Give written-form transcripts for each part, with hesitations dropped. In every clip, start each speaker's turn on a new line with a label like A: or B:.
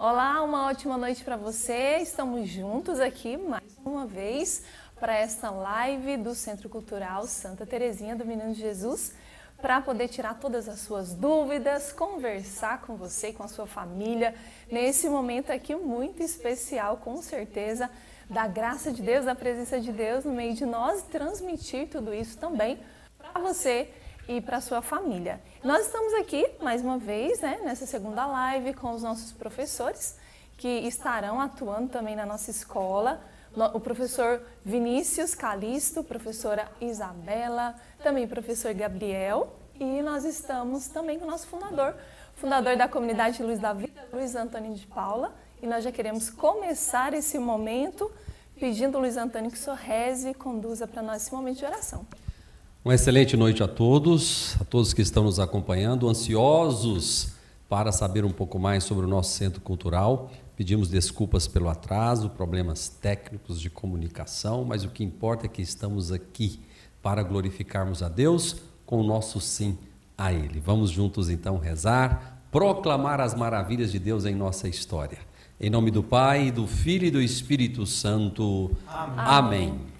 A: Olá, uma ótima noite para você. Estamos juntos aqui mais uma vez para esta live do Centro Cultural Santa Terezinha do Menino Jesus, para poder tirar todas as suas dúvidas, conversar com você, com a sua família, nesse momento aqui muito especial, com certeza, da graça de Deus, da presença de Deus no meio de nós, e transmitir tudo isso também para você e para a sua família. Nós estamos aqui, mais uma vez, nessa segunda live com os nossos professores, que estarão atuando também na nossa escola, o professor Vinícius Calisto, professora Isabela, também o professor Gabriel, e nós estamos também com o nosso fundador da comunidade Luz da Vida, Luiz Antônio de Paula, e nós já queremos começar esse momento pedindo, Luiz Antônio, que o senhor reze e conduza para nós esse momento de oração.
B: Uma excelente noite a todos que estão nos acompanhando, ansiosos para saber um pouco mais sobre o nosso Centro Cultural. Pedimos desculpas pelo atraso, problemas técnicos de comunicação, mas o que importa é que estamos aqui para glorificarmos a Deus com o nosso sim a Ele. Vamos juntos então rezar, proclamar as maravilhas de Deus em nossa história. Em nome do Pai, do Filho e do Espírito Santo. Amém. Amém.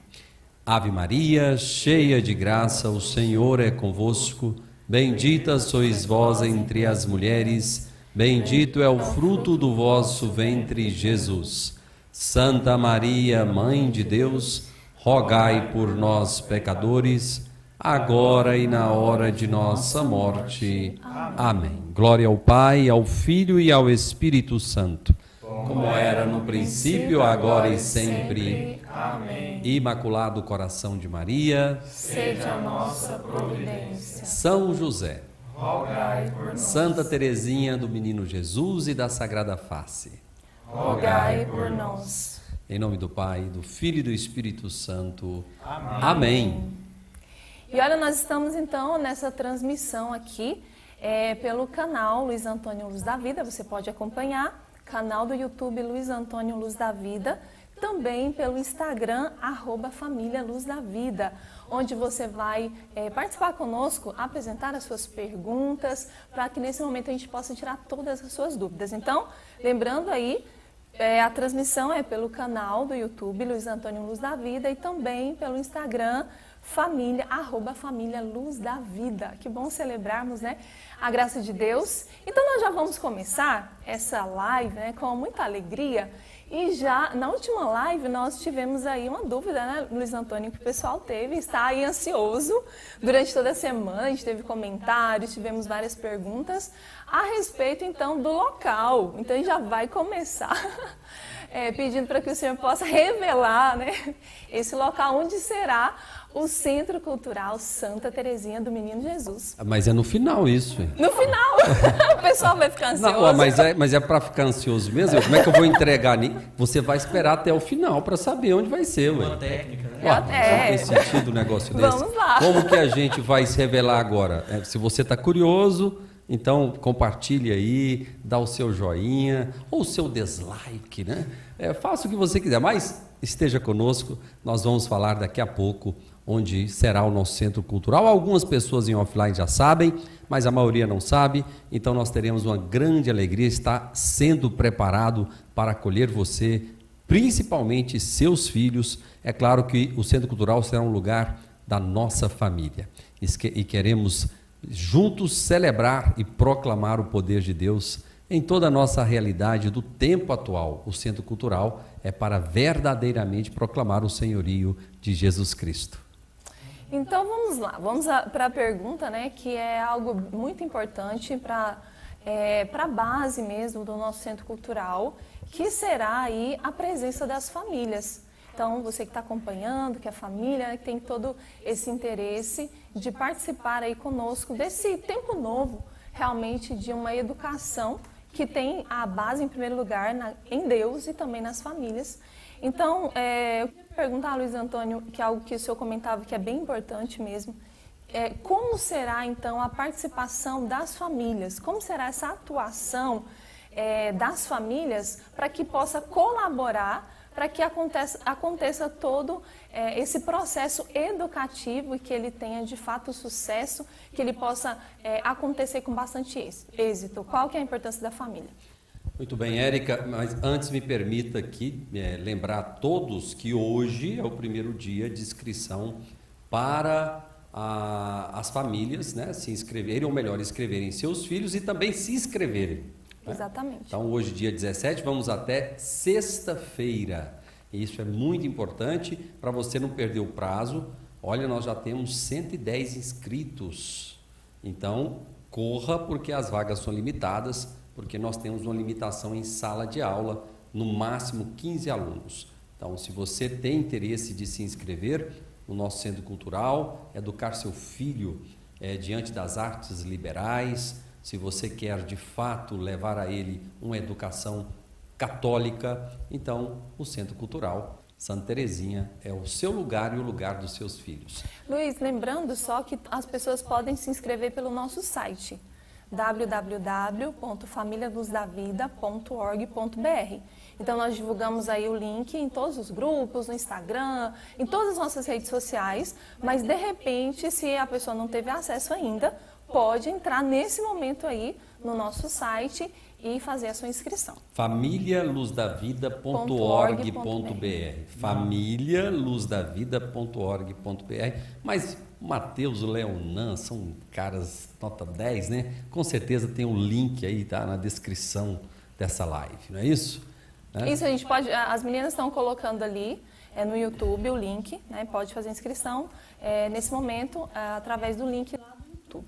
B: Ave Maria, cheia de graça, o Senhor é convosco. Bendita sois vós entre as mulheres, bendito é o fruto do vosso ventre, Jesus. Santa Maria, Mãe de Deus, rogai por nós, pecadores, agora e na hora de nossa morte. Amém. Glória ao Pai, ao Filho e ao Espírito Santo, como era no princípio, agora e sempre. Amém. Imaculado Coração de Maria,
A: seja a nossa providência.
B: São José,
A: rogai por nós.
B: Santa Terezinha do Menino Jesus e da Sagrada Face,
A: rogai por nós.
B: Em nome do Pai, do Filho e do Espírito Santo. Amém. Amém.
A: E olha, nós estamos então nessa transmissão aqui pelo canal Luiz Antônio Luz da Vida, você pode acompanhar. Canal do YouTube Luiz Antônio Luz da Vida, também pelo Instagram, @Família Luz da Vida, onde você vai participar conosco, apresentar as suas perguntas, para que nesse momento a gente possa tirar todas as suas dúvidas. Então, lembrando aí, a transmissão é pelo canal do YouTube Luiz Antônio Luz da Vida e também pelo Instagram, @Família Luz da Vida. Que bom celebrarmos, a graça de Deus. Então nós já vamos começar essa live, com muita alegria. E já na última live nós tivemos aí uma dúvida, Luiz Antônio, que o pessoal está aí ansioso durante toda a semana. A gente teve comentários, tivemos várias perguntas a respeito então do local. Então a gente já vai começar pedindo para que o senhor possa revelar, esse local onde será o Centro Cultural Santa Terezinha do Menino Jesus.
B: Mas é no final isso.
A: No final? O pessoal vai ficar ansioso.
B: Não, mas é para ficar ansioso mesmo? Como é que eu vou entregar? Você vai esperar até o final para saber onde vai ser.
C: Uma técnica, né?
B: Não tem sentido um negócio desse.
A: Vamos lá.
B: Como que a gente vai se revelar agora? Se você está curioso, então compartilhe aí, dá o seu joinha ou o seu dislike, faça o que você quiser, mas esteja conosco. Nós vamos falar daqui a pouco onde será o nosso Centro Cultural. Algumas pessoas em offline já sabem, mas a maioria não sabe. Então nós teremos uma grande alegria estar sendo preparado para acolher você, principalmente seus filhos. É claro que o Centro Cultural será um lugar da nossa família. E queremos juntos celebrar e proclamar o poder de Deus em toda a nossa realidade do tempo atual. O Centro Cultural é para verdadeiramente proclamar o senhorio de Jesus Cristo.
A: Então vamos lá, vamos para a pergunta, que é algo muito importante para a base mesmo do nosso Centro Cultural, que será aí a presença das famílias. Então, você que está acompanhando, que é família, que tem todo esse interesse de participar aí conosco desse tempo novo, realmente de uma educação que tem a base, em primeiro lugar, em Deus e também nas famílias. Então, eu queria perguntar, Luiz Antônio, que é algo que o senhor comentava que é bem importante mesmo, como será, então, a participação das famílias? Como será essa atuação das famílias para que possa colaborar, para que aconteça todo esse processo educativo e que ele tenha de fato sucesso, que ele possa acontecer com bastante êxito? Qual que é a importância da família?
B: Muito bem, Érica, mas antes me permita aqui lembrar a todos que hoje é o primeiro dia de inscrição para as famílias, né, se inscreverem, ou melhor, inscreverem seus filhos e também se inscreverem. Né?
A: Exatamente.
B: Então, hoje, dia 17, vamos até sexta-feira. Isso é muito importante para você não perder o prazo. Olha, nós já temos 110 inscritos. Então, corra, porque as vagas são limitadas, porque nós temos uma limitação em sala de aula, no máximo 15 alunos. Então, se você tem interesse de se inscrever no nosso Centro Cultural, educar seu filho diante das artes liberais, se você quer de fato levar a ele uma educação católica, então o Centro Cultural Santa Terezinha é o seu lugar e o lugar dos seus filhos.
A: Luiz, lembrando só que as pessoas podem se inscrever pelo nosso site www.familialuzdavida.org.br. Então nós divulgamos aí o link em todos os grupos, no Instagram, em todas as nossas redes sociais, mas de repente, se a pessoa não teve acesso ainda, pode entrar nesse momento aí no nosso site e fazer a sua inscrição.
B: familialuzdavida.org.br familialuzdavida.org.br. Mas Matheus, Leonan são caras nota 10, né? Com certeza tem um link aí, tá, na descrição dessa live, não é isso?
A: Isso, a gente pode, as meninas estão colocando ali no YouTube o link, né? Pode fazer inscrição nesse momento através do link lá do YouTube.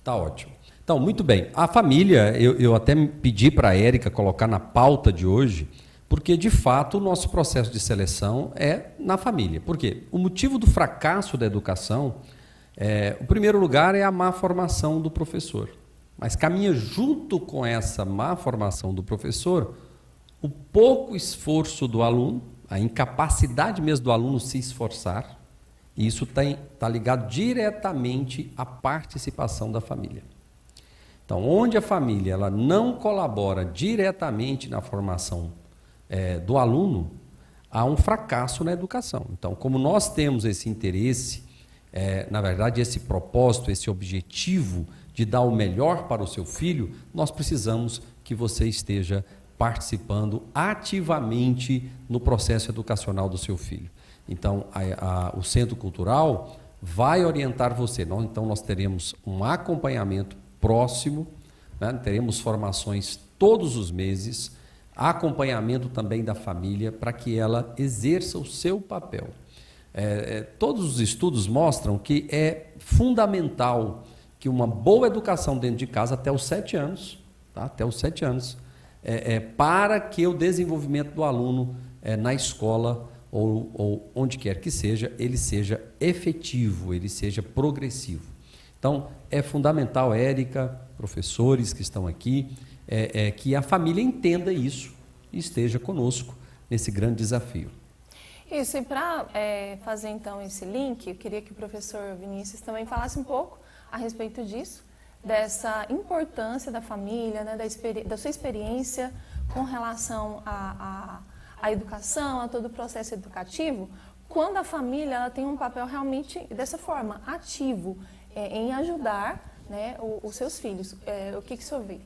B: Tá ótimo. Então, muito bem. A família, eu até pedi para a Érica colocar na pauta de hoje, porque, de fato, o nosso processo de seleção é na família. Por quê? O motivo do fracasso da educação, o primeiro lugar é a má formação do professor. Mas caminha junto com essa má formação do professor o pouco esforço do aluno, a incapacidade mesmo do aluno se esforçar, e isso está ligado diretamente à participação da família. Então, onde a família ela não colabora diretamente na formação do aluno, há um fracasso na educação. Então, como nós temos esse interesse, na verdade, esse propósito, esse objetivo de dar o melhor para o seu filho, nós precisamos que você esteja participando ativamente no processo educacional do seu filho. Então, o Centro Cultural vai orientar você. Então, nós teremos um acompanhamento próximo, né? Teremos formações todos os meses, acompanhamento também da família para que ela exerça o seu papel. Todos os estudos mostram que é fundamental que uma boa educação dentro de casa até os 7 anos, tá? Até os 7 anos, para que o desenvolvimento do aluno na escola ou onde quer que seja, ele seja efetivo, ele seja progressivo. Então, é fundamental, Érica, professores que estão aqui, que a família entenda isso e esteja conosco nesse grande desafio.
A: Isso, e para fazer então esse link, eu queria que o professor Vinícius também falasse um pouco a respeito disso, dessa importância da família, né, da sua experiência com relação à educação, a todo o processo educativo, quando a família ela tem um papel realmente dessa forma, ativo, em ajudar, né, os seus filhos. O que o senhor vê?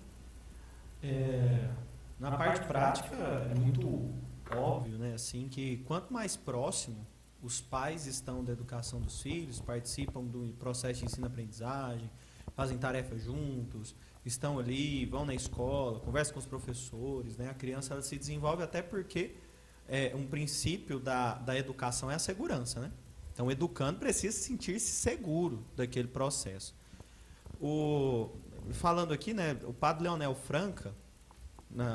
C: Na parte prática, é muito óbvio, né, assim, que quanto mais próximo os pais estão da educação dos filhos, participam do processo de ensino-aprendizagem, fazem tarefas juntos, estão ali, vão na escola, conversam com os professores, né, a criança ela se desenvolve até porque um princípio da educação é a segurança, né? Então, o educando precisa sentir-se seguro daquele processo. Falando aqui, né, o padre Leonel Franca,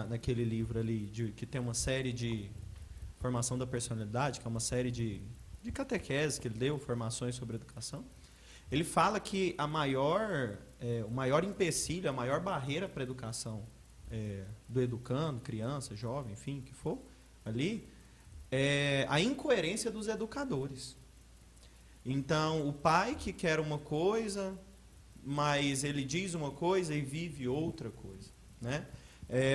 C: naquele livro ali, que tem uma série de formação da personalidade, que é uma série de catequeses que ele deu, formações sobre educação, ele fala que o maior empecilho, a maior barreira para a educação do educando, criança, jovem, enfim, que for, ali, é a incoerência dos educadores. Então, o pai que quer uma coisa, mas ele diz uma coisa e vive outra coisa, né?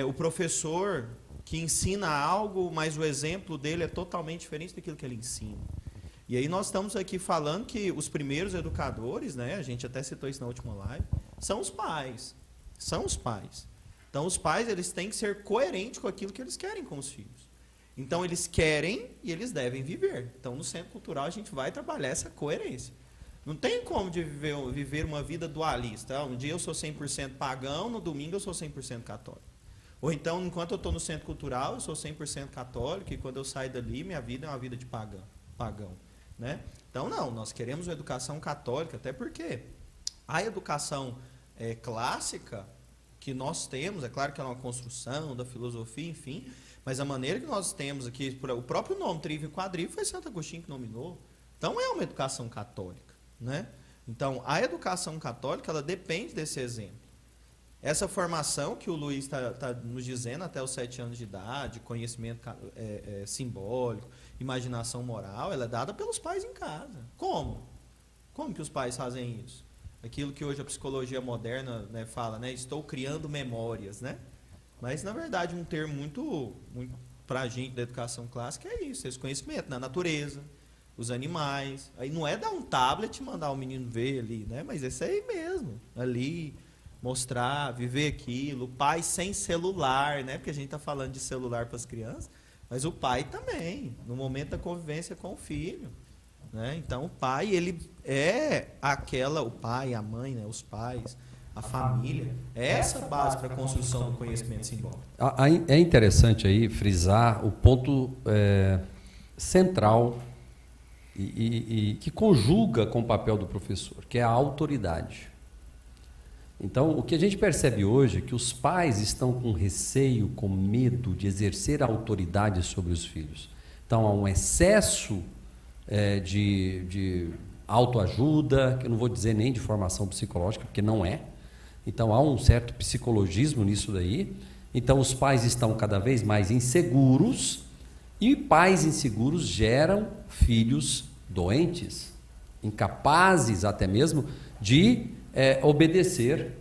C: O professor que ensina algo, mas o exemplo dele é totalmente diferente daquilo que ele ensina. E aí nós estamos aqui falando que os primeiros educadores, né, a gente até citou isso na última live, são os pais. São os pais. Então, os pais eles têm que ser coerentes com aquilo que eles querem com os filhos. Então, eles querem e eles devem viver. Então, no Centro Cultural, a gente vai trabalhar essa coerência. Não tem como de viver uma vida dualista. Um dia eu sou 100% pagão, no domingo eu sou 100% católico. Ou então, enquanto eu estou no Centro Cultural, eu sou 100% católico, e quando eu saio dali, minha vida é uma vida de pagão. Né? Então, não, nós queremos uma educação católica, até porque a educação clássica que nós temos, é claro que é uma construção da filosofia, enfim, mas a maneira que nós temos aqui, o próprio nome Trívio e Quadrívio foi Santo Agostinho que nominou. Então, é uma educação católica. Né? Então, a educação católica ela depende desse exemplo. Essa formação que o Luiz está nos dizendo até os 7 anos de idade, conhecimento simbólico, imaginação moral, ela é dada pelos pais em casa. Como? Como que os pais fazem isso? Aquilo que hoje a psicologia moderna, né, fala, né, estou criando memórias, né? Mas, na verdade, um termo muito para a gente da educação clássica é isso, esse conhecimento na natureza, os animais. Aí não é dar um tablet e mandar o menino ver ali, né? Mas esse aí mesmo, ali, mostrar, viver aquilo. O pai sem celular, né? Porque a gente está falando de celular para as crianças, mas o pai também, no momento da convivência com o filho. Né? Então, o pai, ele é o pai, a mãe, né? Os pais, a família, é essa base para a construção do conhecimento simbólico.
B: É interessante aí frisar o ponto central e que conjuga com o papel do professor, que é a autoridade. Então, o que a gente percebe hoje é que os pais estão com receio, com medo de exercer a autoridade sobre os filhos. Então, há um excesso de autoajuda, que eu não vou dizer nem de formação psicológica, porque não é. Então, há um certo psicologismo nisso daí. Então, os pais estão cada vez mais inseguros, e pais inseguros geram filhos doentes, incapazes até mesmo de obedecer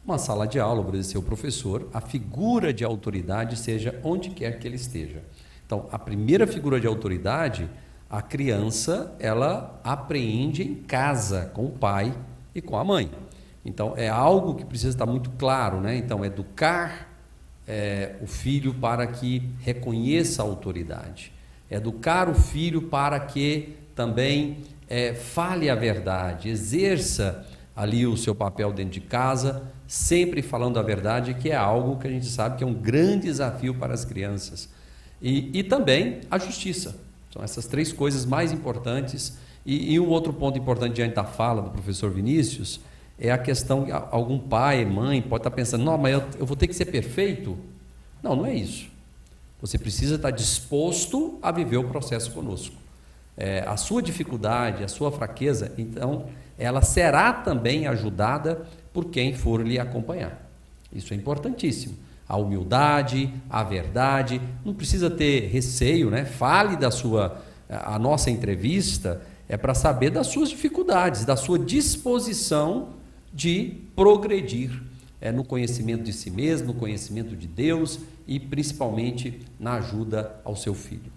B: uma sala de aula, obedecer o professor, a figura de autoridade, seja onde quer que ele esteja. Então, a primeira figura de autoridade, a criança, ela apreende em casa, com o pai e com a mãe. Então, é algo que precisa estar muito claro, né? Então, educar o filho para que reconheça a autoridade. Educar o filho para que também fale a verdade, exerça ali o seu papel dentro de casa, sempre falando a verdade, que é algo que a gente sabe que é um grande desafio para as crianças. E também a justiça. São essas 3 coisas mais importantes. E um outro ponto importante diante da fala do professor Vinícius é a questão que algum pai, mãe pode estar pensando, não, mas eu vou ter que ser perfeito? Não, não é isso. Você precisa estar disposto a viver o processo conosco. A sua dificuldade, a sua fraqueza, então, ela será também ajudada por quem for lhe acompanhar. Isso é importantíssimo. A humildade, a verdade, não precisa ter receio, né? Fale a nossa entrevista é para saber das suas dificuldades, da sua disposição de progredir no conhecimento de si mesmo, no conhecimento de Deus e principalmente na ajuda ao seu filho.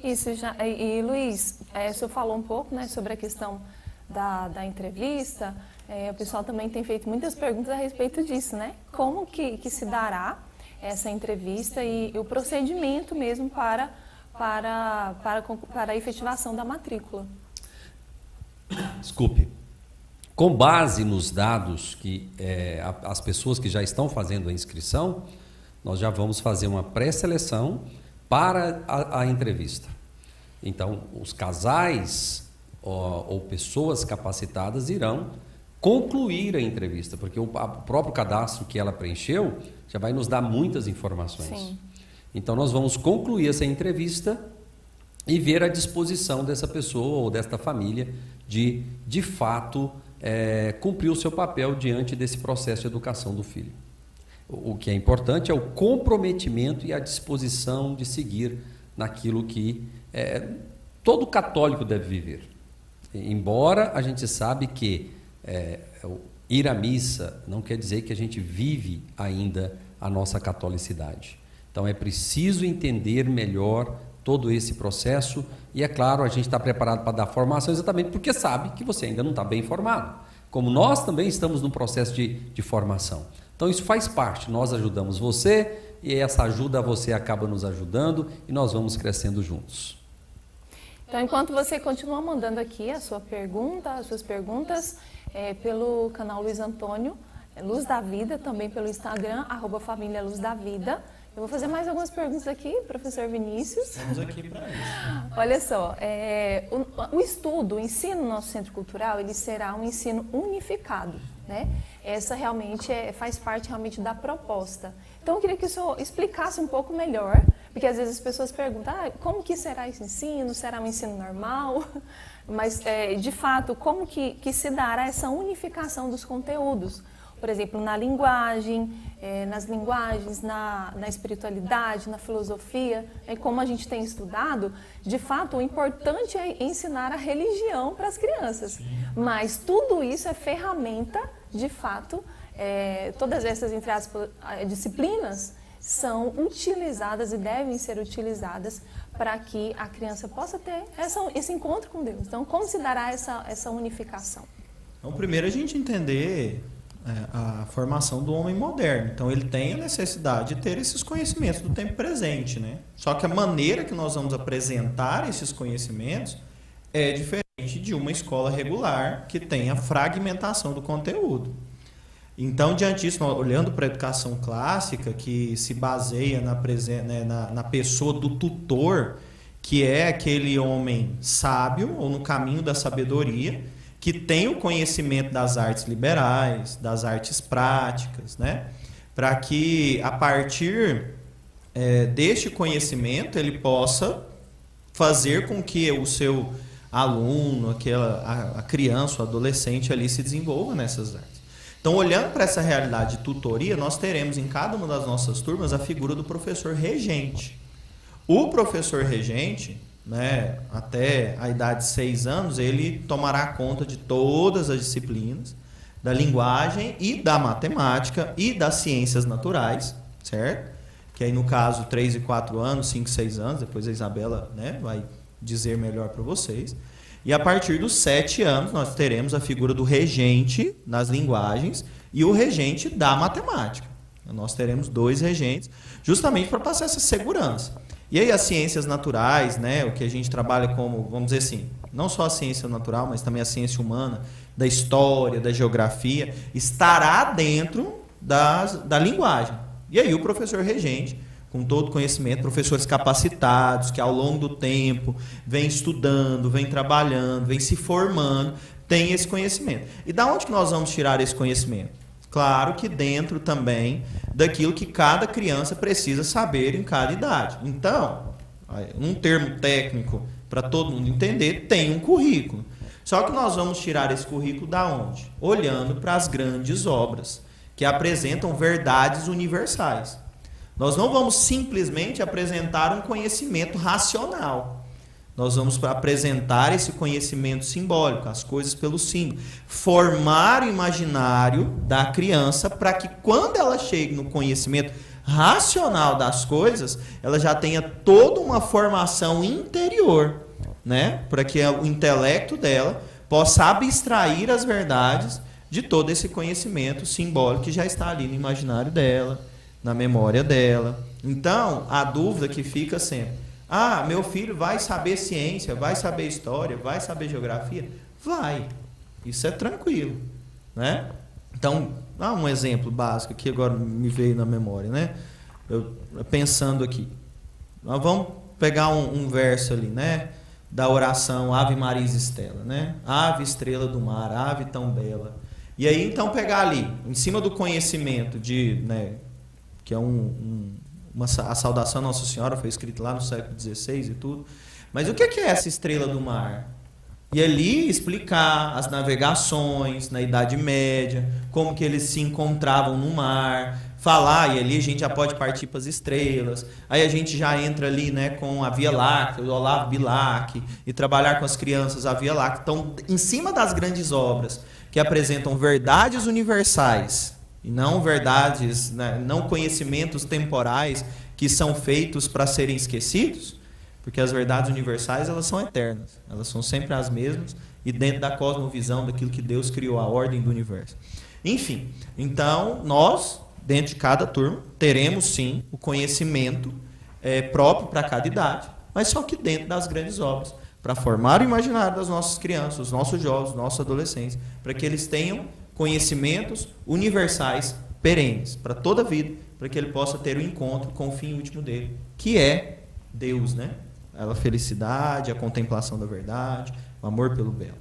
A: Isso, e Luiz, o senhor falou um pouco, né, sobre a questão da entrevista. O pessoal também tem feito muitas perguntas a respeito disso, né? Como que se dará essa entrevista e o procedimento mesmo para a efetivação da matrícula?
B: Desculpe. Com base nos dados que as pessoas que já estão fazendo a inscrição, nós já vamos fazer uma pré-seleção para a entrevista. Então, os casais ou pessoas capacitadas irão concluir a entrevista, porque o próprio cadastro que ela preencheu já vai nos dar muitas informações. Sim. Então, nós vamos concluir essa entrevista e ver a disposição dessa pessoa ou desta família de fato, cumprir o seu papel diante desse processo de educação do filho. O que é importante é o comprometimento e a disposição de seguir naquilo que todo católico deve viver. Embora a gente sabe que ir à missa não quer dizer que a gente vive ainda a nossa catolicidade. Então é preciso entender melhor todo esse processo e, é claro, a gente está preparado para dar formação exatamente porque sabe que você ainda não está bem formado. Como nós também estamos num processo de formação. Então isso faz parte, nós ajudamos você e essa ajuda você acaba nos ajudando e nós vamos crescendo juntos.
A: Então, enquanto você continua mandando aqui a sua pergunta, as suas perguntas, pelo canal Luiz Antônio Luz da Vida, também pelo Instagram, @família Luz da Vida. Eu vou fazer mais algumas perguntas aqui, professor Vinícius.
C: Estamos aqui para isso.
A: Olha só, o estudo, o ensino no nosso centro cultural, ele será um ensino unificado, né? Essa realmente faz parte realmente da proposta. Então, eu queria que o senhor explicasse um pouco melhor, porque às vezes as pessoas perguntam, como que será esse ensino? Será um ensino normal? Mas, de fato, como que se dará essa unificação dos conteúdos? Por exemplo, na linguagem, nas linguagens, na espiritualidade, na filosofia, como a gente tem estudado, de fato, o importante é ensinar a religião para as crianças. Sim. Mas tudo isso é ferramenta, de fato, todas essas, entre aspas, disciplinas são utilizadas e devem ser utilizadas para que a criança possa ter esse encontro com Deus. Então, como se dará essa unificação?
C: Então, primeiro a gente entender a formação do homem moderno. Então, ele tem a necessidade de ter esses conhecimentos do tempo presente, né? Só que a maneira que nós vamos apresentar esses conhecimentos é diferente de uma escola regular que tem a fragmentação do conteúdo. Então, diante disso, olhando para a educação clássica, que se baseia na pessoa do tutor, que é aquele homem sábio, ou no caminho da sabedoria, que tem o conhecimento das artes liberais, das artes práticas, né? Para que, a partir deste conhecimento, ele possa fazer com que o seu aluno, a criança, o adolescente ali se desenvolva nessas artes. Então, olhando para essa realidade de tutoria, nós teremos em cada uma das nossas turmas a figura do professor regente. O professor regente, né, até a idade de 6 anos, ele tomará conta de todas as disciplinas, da linguagem e da matemática e das ciências naturais, certo? Que aí, no caso, 3 e 4 anos, 5 e 6 anos, depois a Isabela, né, vai dizer melhor para vocês. E a partir dos 7 anos, nós teremos a figura do regente nas linguagens e o regente da matemática. Nós teremos 2 regentes, justamente para passar essa segurança. E aí as ciências naturais, né, o que a gente trabalha como, vamos dizer assim, não só a ciência natural, mas também a ciência humana, da história, da geografia, estará dentro da linguagem. E aí o professor regente, com todo o conhecimento, professores capacitados, que ao longo do tempo vem estudando, vem trabalhando, vem se formando, tem esse conhecimento. E da onde que nós vamos tirar esse conhecimento? Claro que dentro também daquilo que cada criança precisa saber em cada idade. Então, um termo técnico para todo mundo entender, tem um currículo. Só que nós vamos tirar esse currículo da onde? Olhando para as grandes obras, que apresentam verdades universais. Nós não vamos simplesmente apresentar um conhecimento racional. Nós vamos apresentar esse conhecimento simbólico, as coisas pelo símbolo. Formar o imaginário da criança para que quando ela chegue no conhecimento racional das coisas, ela já tenha toda uma formação interior, né? Para que o intelecto dela possa abstrair as verdades de todo esse conhecimento simbólico que já está ali no imaginário dela, na memória dela. Então, a dúvida que fica sempre: meu filho vai saber ciência, vai saber história, vai saber geografia? Vai. Isso é tranquilo, né? Então, um exemplo básico que agora me veio na memória, né? Eu pensando aqui. Nós vamos pegar um verso ali, né? Da oração Ave Maria Estela, né? Ave estrela do mar, ave tão bela. E aí, então, pegar ali, em cima do conhecimento né, que é a saudação à Nossa Senhora, foi escrito lá no século XVI e tudo. Mas o que é essa estrela do mar? E ali explicar as navegações na Idade Média, como que eles se encontravam no mar, falar, e ali a gente já pode partir para as estrelas. Aí a gente já entra ali, né, com a Via Láctea, o Olavo Bilac, e trabalhar com as crianças a Via Láctea. Então, em cima das grandes obras que apresentam verdades universais, e não verdades, né, não conhecimentos temporais que são feitos para serem esquecidos, porque as verdades universais, elas são eternas, elas são sempre as mesmas e dentro da cosmovisão daquilo que Deus criou, a ordem do universo. Enfim, então nós dentro de cada turma, teremos sim o conhecimento próprio para cada idade, mas só que dentro das grandes obras, para formar o imaginário das nossas crianças, dos nossos jovens, dos nossos adolescentes, para que eles tenham conhecimentos universais, perenes, para toda a vida, para que ele possa ter o encontro com o fim último dele, que é Deus, né? A felicidade, a contemplação da verdade, o amor pelo belo.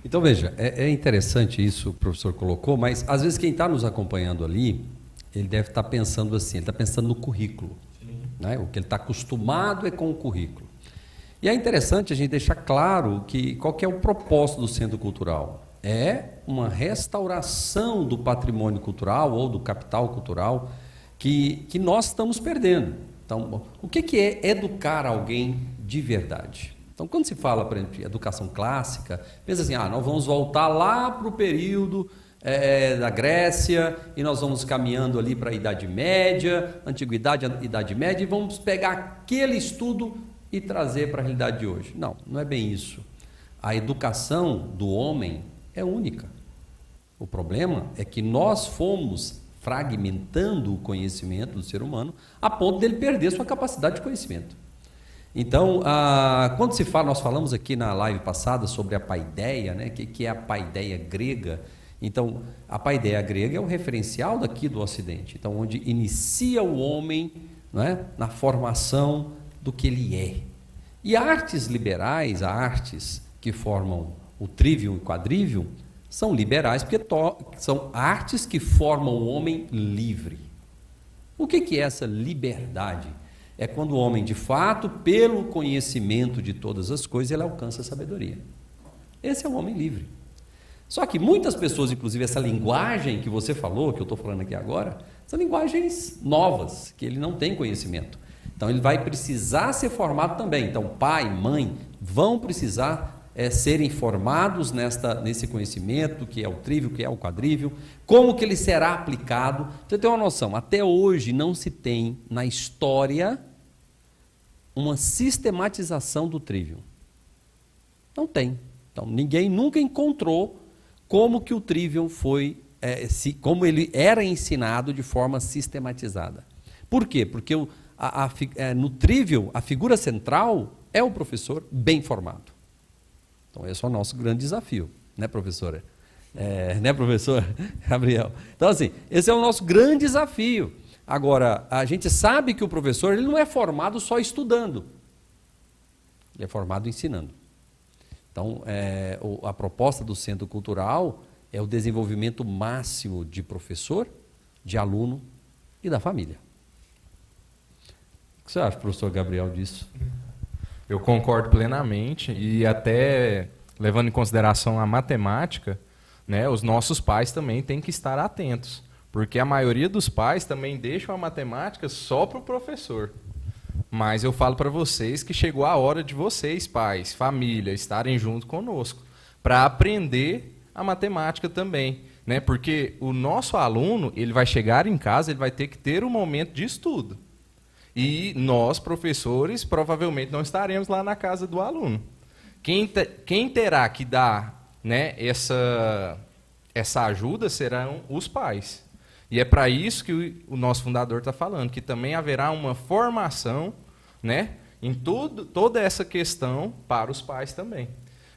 B: Então, veja, é interessante isso que o professor colocou, mas às vezes quem está nos acompanhando ali, ele deve estar pensando assim, ele está pensando no currículo. Né? O que ele está acostumado é com o currículo. E é interessante a gente deixar claro qual que é o propósito do Centro Cultural. É uma restauração do patrimônio cultural ou do capital cultural que nós estamos perdendo. Então, o que é educar alguém de verdade? Então, quando se fala, por exemplo, de educação clássica, pensa assim, nós vamos voltar lá para o período da Grécia e nós vamos caminhando ali para a Idade Média, Antiguidade, Idade Média, e vamos pegar aquele estudo e trazer para a realidade de hoje. Não, não é bem isso. A educação do homem é única. O problema é que nós fomos fragmentando o conhecimento do ser humano a ponto dele perder sua capacidade de conhecimento. Então, quando se fala, nós falamos aqui na live passada sobre a paideia, né? Que é a paideia grega. Então, a paideia grega é o referencial daqui do Ocidente, então, onde inicia o homem, né, na formação do que ele é. E artes liberais, artes que formam o trivium e quadrivium, são liberais porque são artes que formam o homem livre. O que é essa liberdade? É quando o homem, de fato, pelo conhecimento de todas as coisas, ele alcança a sabedoria. Esse é o homem livre. Só que muitas pessoas, inclusive essa linguagem que você falou, que eu estou falando aqui agora, são linguagens novas, que ele não tem conhecimento. Então ele vai precisar ser formado também. Então pai, mãe vão precisar serem formados nesse conhecimento, que é o trívio, que é o quadrívio, como que ele será aplicado. Você tem uma noção, até hoje não se tem na história uma sistematização do trívio. Não tem. Então ninguém nunca encontrou como que o trivium foi, como ele era ensinado de forma sistematizada. Por quê? Porque no trivium a figura central é o professor bem formado. Então esse é o nosso grande desafio, né, professora? Né, professor Gabriel? Então assim, esse é o nosso grande desafio. Agora, a gente sabe que o professor ele não é formado só estudando, ele é formado ensinando. Então, a proposta do Centro Cultural é o desenvolvimento máximo de professor, de aluno e da família. O que você acha, professor Gabriel, disso?
D: Eu concordo plenamente e até levando em consideração a matemática, né, os nossos pais também têm que estar atentos, porque a maioria dos pais também deixam a matemática só para o professor. Mas eu falo para vocês que chegou a hora de vocês, pais, família, estarem junto conosco para aprender a matemática também, né? Porque o nosso aluno, ele vai chegar em casa, ele vai ter que ter um momento de estudo. E nós, professores, provavelmente não estaremos lá na casa do aluno. Quem terá que dar, né, essa ajuda serão os pais. E é para isso que o nosso fundador está falando, que também haverá uma formação, né, em toda essa questão para os pais também.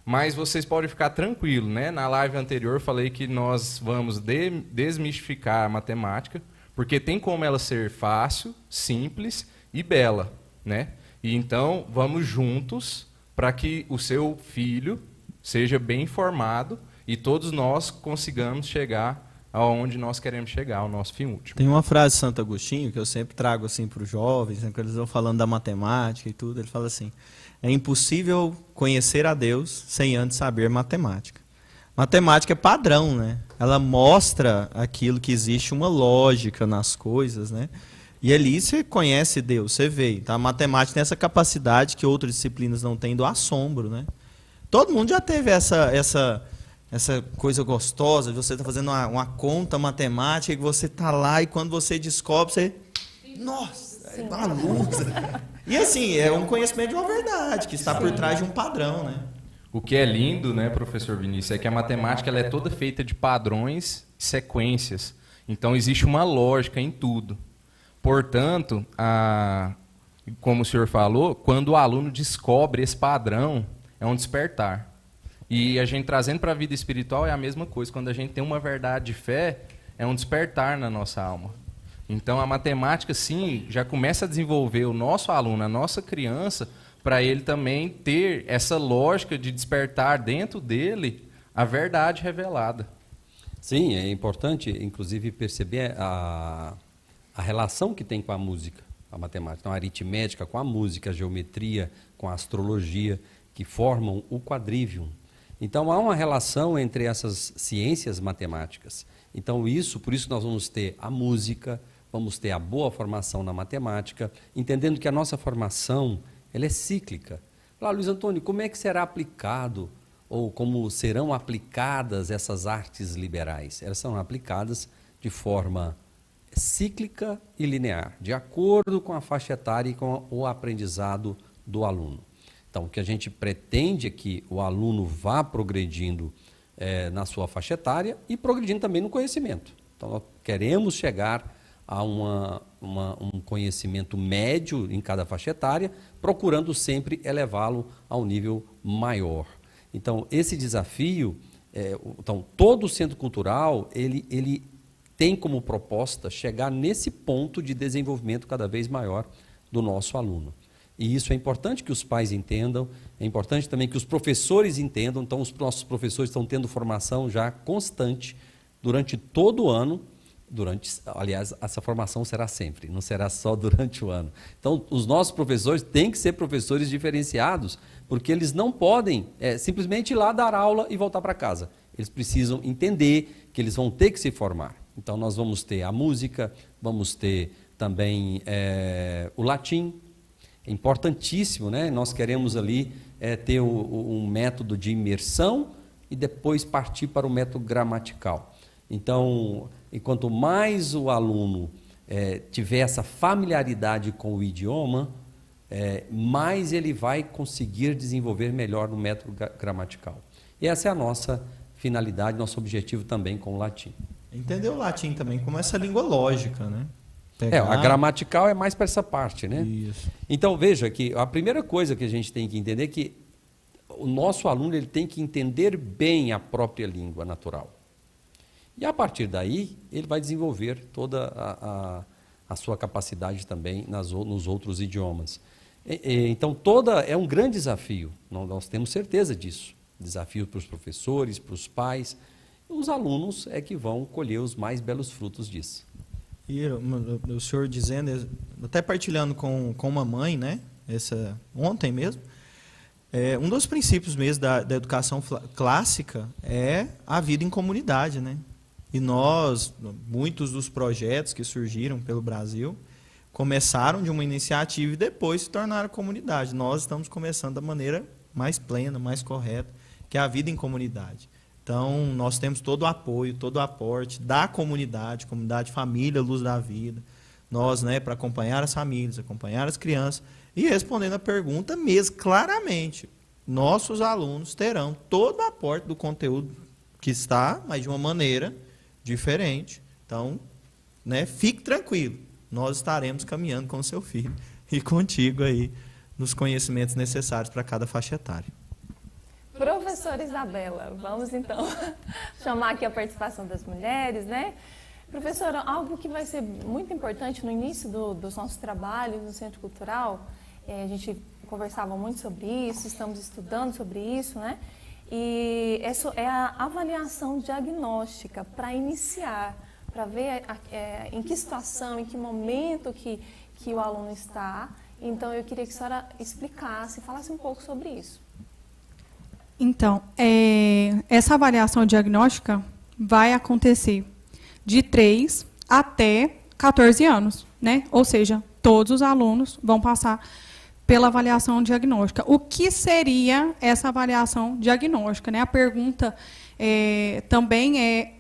D: Mas vocês podem ficar tranquilos, né? Na live anterior eu falei que nós vamos desmistificar a matemática, porque tem como ela ser fácil, simples e bela, né? E então vamos juntos para que o seu filho seja bem informado e todos nós consigamos chegar aonde nós queremos chegar, ao nosso fim último.
C: Tem uma frase de Santo Agostinho que eu sempre trago assim para os jovens, né, quando eles vão falando da matemática e tudo, ele fala assim: é impossível conhecer a Deus sem antes saber matemática. Matemática é padrão, né? Ela mostra aquilo que existe uma lógica nas coisas, né? E ali você conhece Deus, você vê. Então, a matemática tem essa capacidade que outras disciplinas não têm do assombro, né? Todo mundo já teve essa coisa gostosa de você estar fazendo uma conta matemática, que você está lá e quando você descobre, você... Nossa, é uma luz. E assim, é um conhecimento de uma verdade, que está por trás de um padrão, né?
D: O que é lindo, né, professor Vinícius, é que a matemática ela é toda feita de padrões, sequências. Então, existe uma lógica em tudo. Portanto, como o senhor falou, quando o aluno descobre esse padrão, é um despertar. E a gente trazendo para a vida espiritual é a mesma coisa. Quando a gente tem uma verdade de fé, é um despertar na nossa alma. Então, a matemática, sim, já começa a desenvolver o nosso aluno, a nossa criança, para ele também ter essa lógica de despertar dentro dele a verdade revelada.
B: Sim, é importante, inclusive, perceber a relação que tem com a música, a matemática. Então, a aritmética com a música, a geometria com a astrologia, que formam o quadrivium. Então, há uma relação entre essas ciências matemáticas. Então, por isso nós vamos ter a música, vamos ter a boa formação na matemática, entendendo que a nossa formação ela é cíclica. Luiz Antônio, como é que será aplicado, ou como serão aplicadas essas artes liberais? Elas são aplicadas de forma cíclica e linear, de acordo com a faixa etária e com o aprendizado do aluno. Então, o que a gente pretende é que o aluno vá progredindo na sua faixa etária e progredindo também no conhecimento. Então, nós queremos chegar a um conhecimento médio em cada faixa etária, procurando sempre elevá-lo a um nível maior. Então, esse desafio, todo o centro cultural, ele tem como proposta chegar nesse ponto de desenvolvimento cada vez maior do nosso aluno. E isso é importante que os pais entendam, é importante também que os professores entendam. Então, os nossos professores estão tendo formação já constante durante todo o ano. Aliás, essa formação será sempre, não será só durante o ano. Então, os nossos professores têm que ser professores diferenciados, porque eles não podem simplesmente ir lá dar aula e voltar para casa. Eles precisam entender que eles vão ter que se formar. Então, nós vamos ter a música, vamos ter também o latim. É importantíssimo, né? Nós queremos ali ter um método de imersão e depois partir para o método gramatical. Então, e quanto mais o aluno tiver essa familiaridade com o idioma, mais ele vai conseguir desenvolver melhor no método gramatical. E essa é a nossa finalidade, nosso objetivo também com o latim.
C: Entender o latim também como essa língua lógica, né?
B: A gramatical é mais para essa parte, né?
C: Isso.
B: Então, veja que a primeira coisa que a gente tem que entender é que o nosso aluno ele tem que entender bem a própria língua natural. E a partir daí, ele vai desenvolver toda a sua capacidade também nos outros idiomas. Então, é um grande desafio, nós temos certeza disso. Desafio para os professores, para os pais. Os alunos é que vão colher os mais belos frutos disso.
C: E o senhor dizendo, até partilhando com uma mãe, né? Ontem mesmo, um dos princípios mesmo da educação clássica é a vida em comunidade, né? E muitos dos projetos que surgiram pelo Brasil, começaram de uma iniciativa e depois se tornaram comunidade. Nós estamos começando da maneira mais plena, mais correta, que é a vida em comunidade. Então, nós temos todo o apoio, todo o aporte da comunidade família, Luz da Vida. Nós, para acompanhar as famílias, acompanhar as crianças e respondendo a pergunta mesmo, claramente, nossos alunos terão todo o aporte do conteúdo que está, mas de uma maneira diferente. Então, fique tranquilo, nós estaremos caminhando com o seu filho e contigo aí nos conhecimentos necessários para cada faixa etária.
A: Professora Isabela, vamos então chamar aqui a participação das mulheres, né? Professora, algo que vai ser muito importante no início dos nossos trabalhos no Centro Cultural, a gente conversava muito sobre isso, estamos estudando sobre isso, né? E essa é a avaliação diagnóstica para iniciar, para ver em que situação, em que momento que o aluno está. Então, eu queria que a senhora explicasse, falasse um pouco sobre isso.
E: Então, essa avaliação diagnóstica vai acontecer de 3 até 14 anos, né? Ou seja, todos os alunos vão passar pela avaliação diagnóstica. O que seria essa avaliação diagnóstica, né? A pergunta também é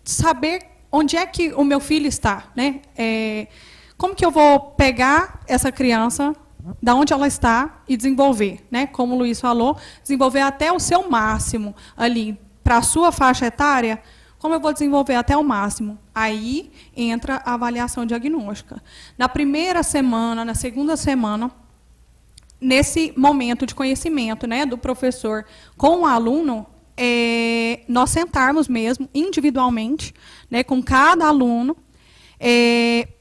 E: saber onde é que o meu filho está, né? Como que eu vou pegar essa criança, da onde ela está, e desenvolver, né? Como o Luiz falou, desenvolver até o seu máximo ali, para a sua faixa etária, Como eu vou desenvolver até o máximo? Aí entra a avaliação diagnóstica. Na primeira semana, na segunda semana, nesse momento de conhecimento, né, do professor com o aluno, nós sentarmos mesmo, individualmente, né, com cada aluno,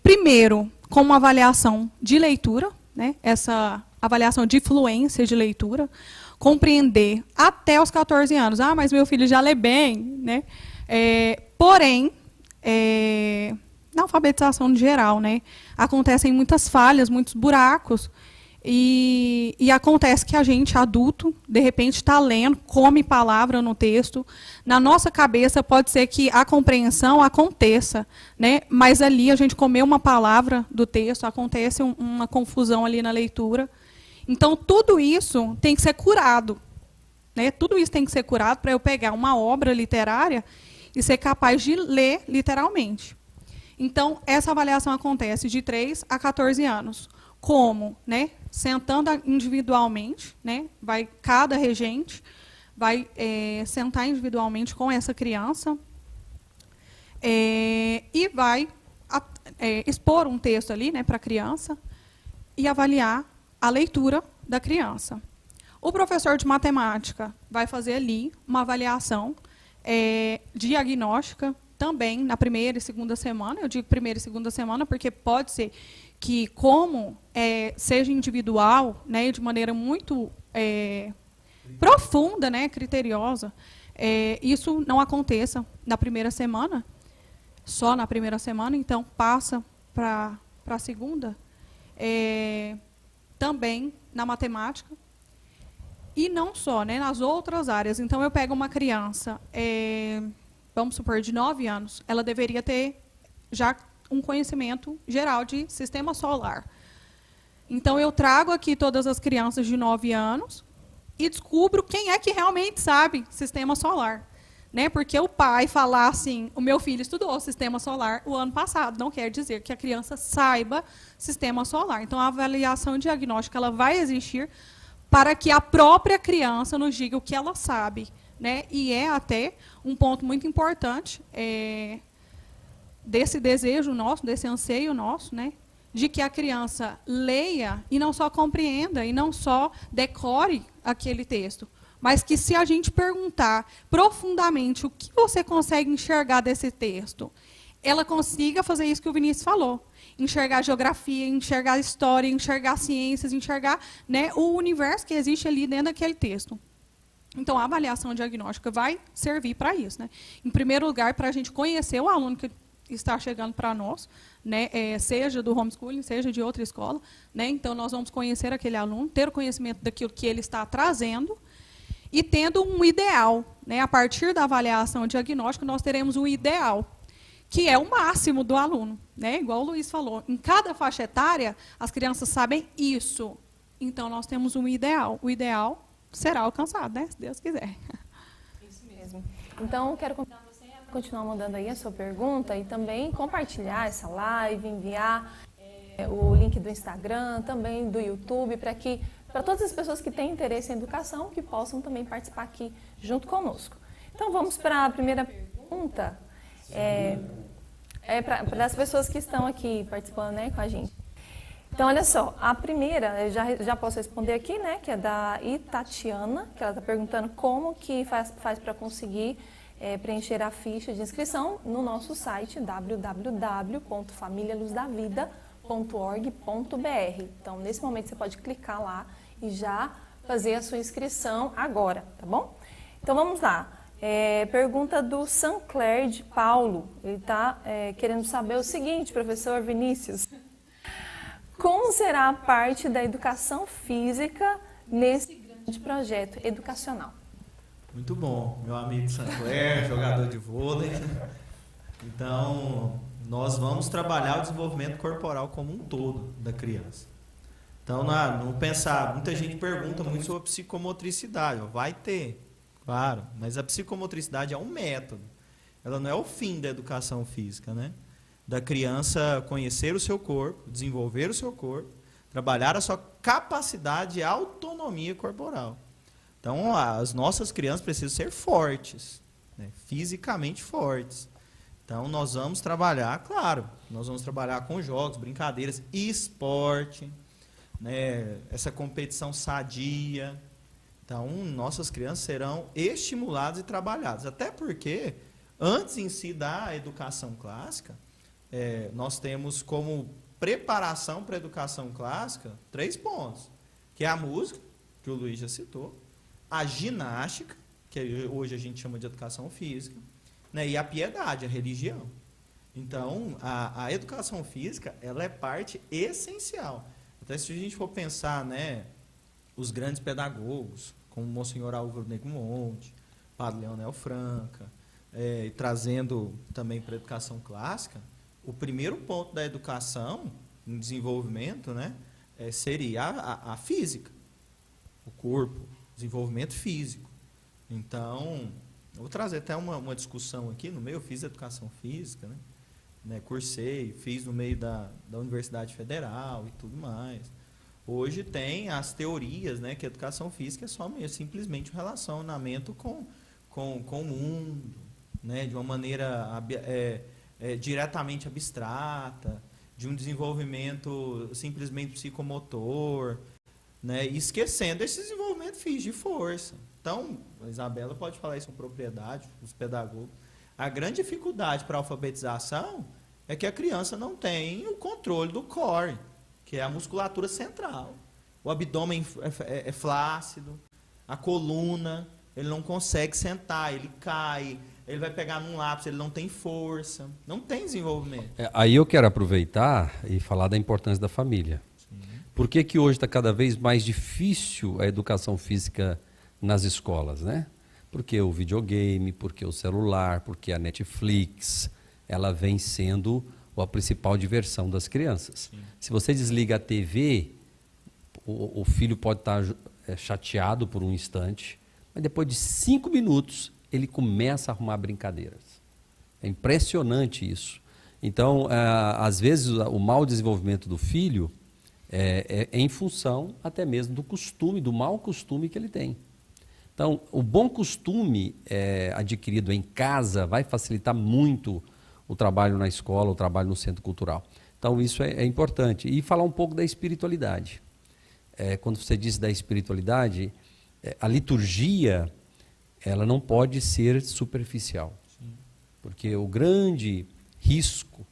E: primeiro, com uma avaliação de leitura, né, essa avaliação de fluência de leitura, compreender até os 14 anos. Ah, mas meu filho já lê bem, né? Porém, na alfabetização no geral, né, acontecem muitas falhas, muitos buracos, e acontece que a gente, adulto, de repente está lendo, come palavra no texto. Na nossa cabeça pode ser que a compreensão aconteça, né, mas ali a gente comeu uma palavra do texto, acontece uma confusão ali na leitura. Então, tudo isso tem que ser curado, né? Tudo isso tem que ser curado para eu pegar uma obra literária e ser capaz de ler literalmente. Então, essa avaliação acontece de 3 a 14 anos. Como? Né? Sentando individualmente, né? Cada regente vai sentar individualmente com essa criança e vai expor um texto ali, né, para a criança e avaliar a leitura da criança. O professor de matemática vai fazer ali uma avaliação diagnóstica também na primeira e segunda semana. Eu digo primeira e segunda semana porque pode ser que, como seja individual, né, de maneira muito profunda, né, criteriosa, isso não aconteça na primeira semana, só na primeira semana, então passa para a segunda. Também na matemática, e não só, né, nas outras áreas. Então, eu pego uma criança, vamos supor, de 9 anos, ela deveria ter já um conhecimento geral de sistema solar. Então, eu trago aqui todas as crianças de 9 anos e descubro quem é que realmente sabe sistema solar. Né? Porque o pai falar assim, o meu filho estudou sistema solar o ano passado, não quer dizer que a criança saiba sistema solar. Então, a avaliação diagnóstica ela vai existir para que a própria criança nos diga o que ela sabe. Né? E é até um ponto muito importante desse desejo nosso, desse anseio nosso, né? De que a criança leia e não só compreenda, e não só decore aquele texto, mas que, se a gente perguntar profundamente o que você consegue enxergar desse texto, ela consiga fazer isso que o Vinícius falou. Enxergar geografia, enxergar história, enxergar ciências, enxergar, né, o universo que existe ali dentro daquele texto. Então, a avaliação diagnóstica vai servir para isso. Né? Em primeiro lugar, para a gente conhecer o aluno que está chegando para nós, né, seja do homeschooling, seja de outra escola. Né? Então, nós vamos conhecer aquele aluno, ter o conhecimento daquilo que ele está trazendo, e tendo um ideal. Né? A partir da avaliação diagnóstica, nós teremos um ideal, que é o máximo do aluno. Né? Igual o Luiz falou, em cada faixa etária, as crianças sabem isso. Então, nós temos um ideal. O ideal será alcançado, né? Se Deus quiser.
A: Isso mesmo. Então, quero convidar você a continuar mandando aí a sua pergunta e também compartilhar essa live, enviar o link do Instagram, também do YouTube, para todas as pessoas que têm interesse em educação, que possam também participar aqui junto conosco. Então, vamos para a primeira pergunta, para as pessoas que estão aqui participando, né, com a gente. Então, olha só, a primeira, eu já posso responder aqui, né, que é da Itatiana, que ela está perguntando como que faz para conseguir preencher a ficha de inscrição no nosso site www.familialuzdavida.org.br. Então, nesse momento, você pode clicar lá e já fazer a sua inscrição agora, tá bom? Então, vamos lá. Pergunta do Sancler de Paulo. Ele está querendo saber o seguinte, professor Vinícius. Como será a parte da educação física nesse grande projeto educacional?
C: Muito bom, meu amigo Sancler, jogador de vôlei. Então, nós vamos trabalhar o desenvolvimento corporal como um todo da criança. Então, não pensar, muita gente pergunta muito sobre psicomotricidade. Vai ter, claro, mas a psicomotricidade é um método. Ela não é o fim da educação física, né? Da criança conhecer o seu corpo, desenvolver o seu corpo, trabalhar a sua capacidade e autonomia corporal. Então, as nossas crianças precisam ser fortes. né, fisicamente fortes. Então, nós vamos trabalhar, claro, nós vamos trabalhar com jogos, brincadeiras, esporte, né, essa competição sadia. Então, nossas crianças serão estimuladas e trabalhadas. Até porque, antes em si da educação clássica, nós temos como preparação para a educação clássica 3 pontos, que é a música, que o Luiz já citou, a ginástica, que hoje a gente chama de educação física, né, e a piedade, a religião. Então, a educação física, ela é parte essencial. Até se a gente for pensar, né, os grandes pedagogos, como o Monsenhor Álvaro Negromonte, Padre Leonel Franca, e trazendo também para a educação clássica, o primeiro ponto da educação, no desenvolvimento, né, seria a física, o corpo, desenvolvimento físico. Então, eu vou trazer até uma discussão aqui no meio. Eu fiz educação física, né, cursei, fiz no meio da Universidade Federal e tudo mais. Hoje tem as teorias, né, que a educação física é simplesmente um relacionamento com o mundo, né, de uma maneira diretamente abstrata, de um desenvolvimento simplesmente psicomotor, né, esquecendo esse desenvolvimento físico de força. Então, a Isabela pode falar isso com propriedade, os pedagogos. A grande dificuldade para a alfabetização é que a criança não tem o controle do core, que é a musculatura central. O abdômen é flácido, a coluna, ele não consegue sentar, ele cai, ele vai pegar num lápis, ele não tem força, não tem desenvolvimento.
B: Aí eu quero aproveitar e falar da importância da família. Sim. Por que hoje está cada vez mais difícil a educação física nas escolas, né? Porque o videogame, porque o celular, porque a Netflix, ela vem sendo a principal diversão das crianças. Sim. Se você desliga a TV, o filho pode estar chateado por um instante, mas depois de 5 minutos ele começa a arrumar brincadeiras. É impressionante isso. Então, às vezes, o mau desenvolvimento do filho é em função até mesmo do costume, do mau costume que ele tem. Então, o bom costume adquirido em casa vai facilitar muito o trabalho na escola, o trabalho no centro cultural. Então, isso é importante. E falar um pouco da espiritualidade. Quando você disse da espiritualidade, a liturgia, ela não pode ser superficial. Sim. Porque o grande risco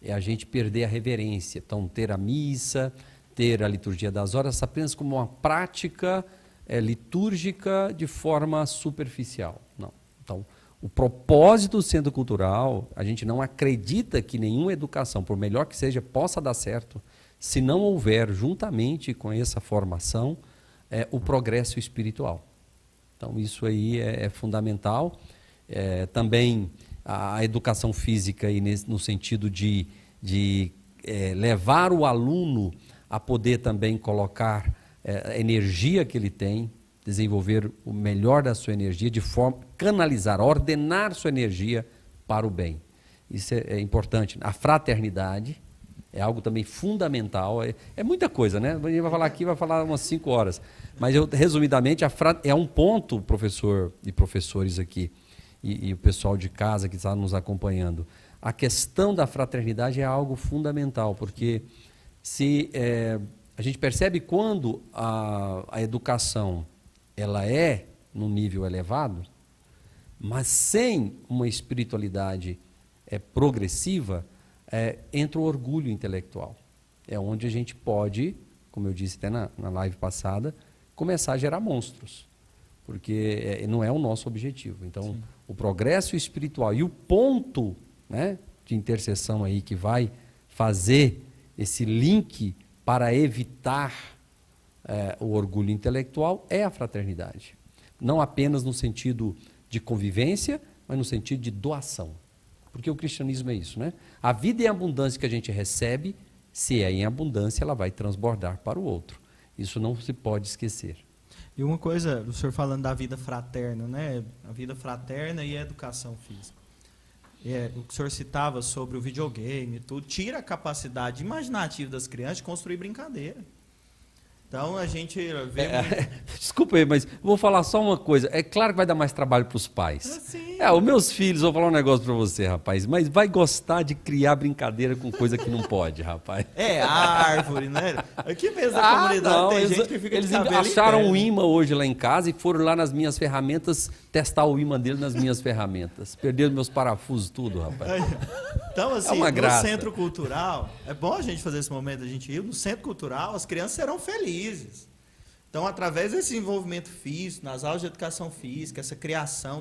B: é a gente perder a reverência. Então, ter a missa, ter a liturgia das horas apenas como uma prática litúrgica de forma superficial. Não. Então, o propósito do centro cultural, a gente não acredita que nenhuma educação, por melhor que seja, possa dar certo, se não houver, juntamente com essa formação, o progresso espiritual. Então, isso aí é fundamental. Também a educação física, aí, no sentido de levar o aluno a poder também colocar a energia que ele tem, desenvolver o melhor da sua energia, de forma canalizar, ordenar sua energia para o bem. Isso é importante. A fraternidade é algo também fundamental. É muita coisa, né? A gente vai falar aqui, vai falar umas 5 horas. Mas, resumidamente, é um ponto, professor e professores aqui, e o pessoal de casa que está nos acompanhando. A questão da fraternidade é algo fundamental, porque a gente percebe quando a educação ela é num nível elevado, mas sem uma espiritualidade progressiva, entra o orgulho intelectual. É onde a gente pode, como eu disse até na live passada, começar a gerar monstros, porque não é o nosso objetivo. Então, sim, o progresso espiritual e o ponto, né, de interseção aí que vai fazer esse link para evitar o orgulho intelectual é a fraternidade. Não apenas no sentido de convivência, mas no sentido de doação. Porque o cristianismo é isso, né? A vida em abundância que a gente recebe, se é em abundância, ela vai transbordar para o outro. Isso não se pode esquecer.
C: E uma coisa, o senhor falando da vida fraterna, né? A vida fraterna e a educação física. O que o senhor citava sobre o videogame e tudo, tira a capacidade imaginativa das crianças de construir brincadeira. Então, a gente vê...
B: Desculpa aí, mas vou falar só uma coisa. É claro que vai dar mais trabalho para os pais.
C: Sim.
B: Os meus filhos, vou falar um negócio pra você, rapaz, mas vai gostar de criar brincadeira com coisa que não pode, rapaz.
C: Árvore, né? Aqui mesmo na comunidade
B: não,
C: tem gente que fica
B: eles
C: de cabelo
B: acharam
C: em pé.
B: um imã hoje lá em casa e foram lá nas minhas ferramentas testar o imã dele nas minhas ferramentas. Perderam meus parafusos tudo, rapaz.
C: Então, assim,
B: uma graça.
C: no centro cultural, é bom a gente fazer esse momento, a gente ir. No centro cultural, as crianças serão felizes. Então, através desse envolvimento físico, nas aulas de educação física, essa criação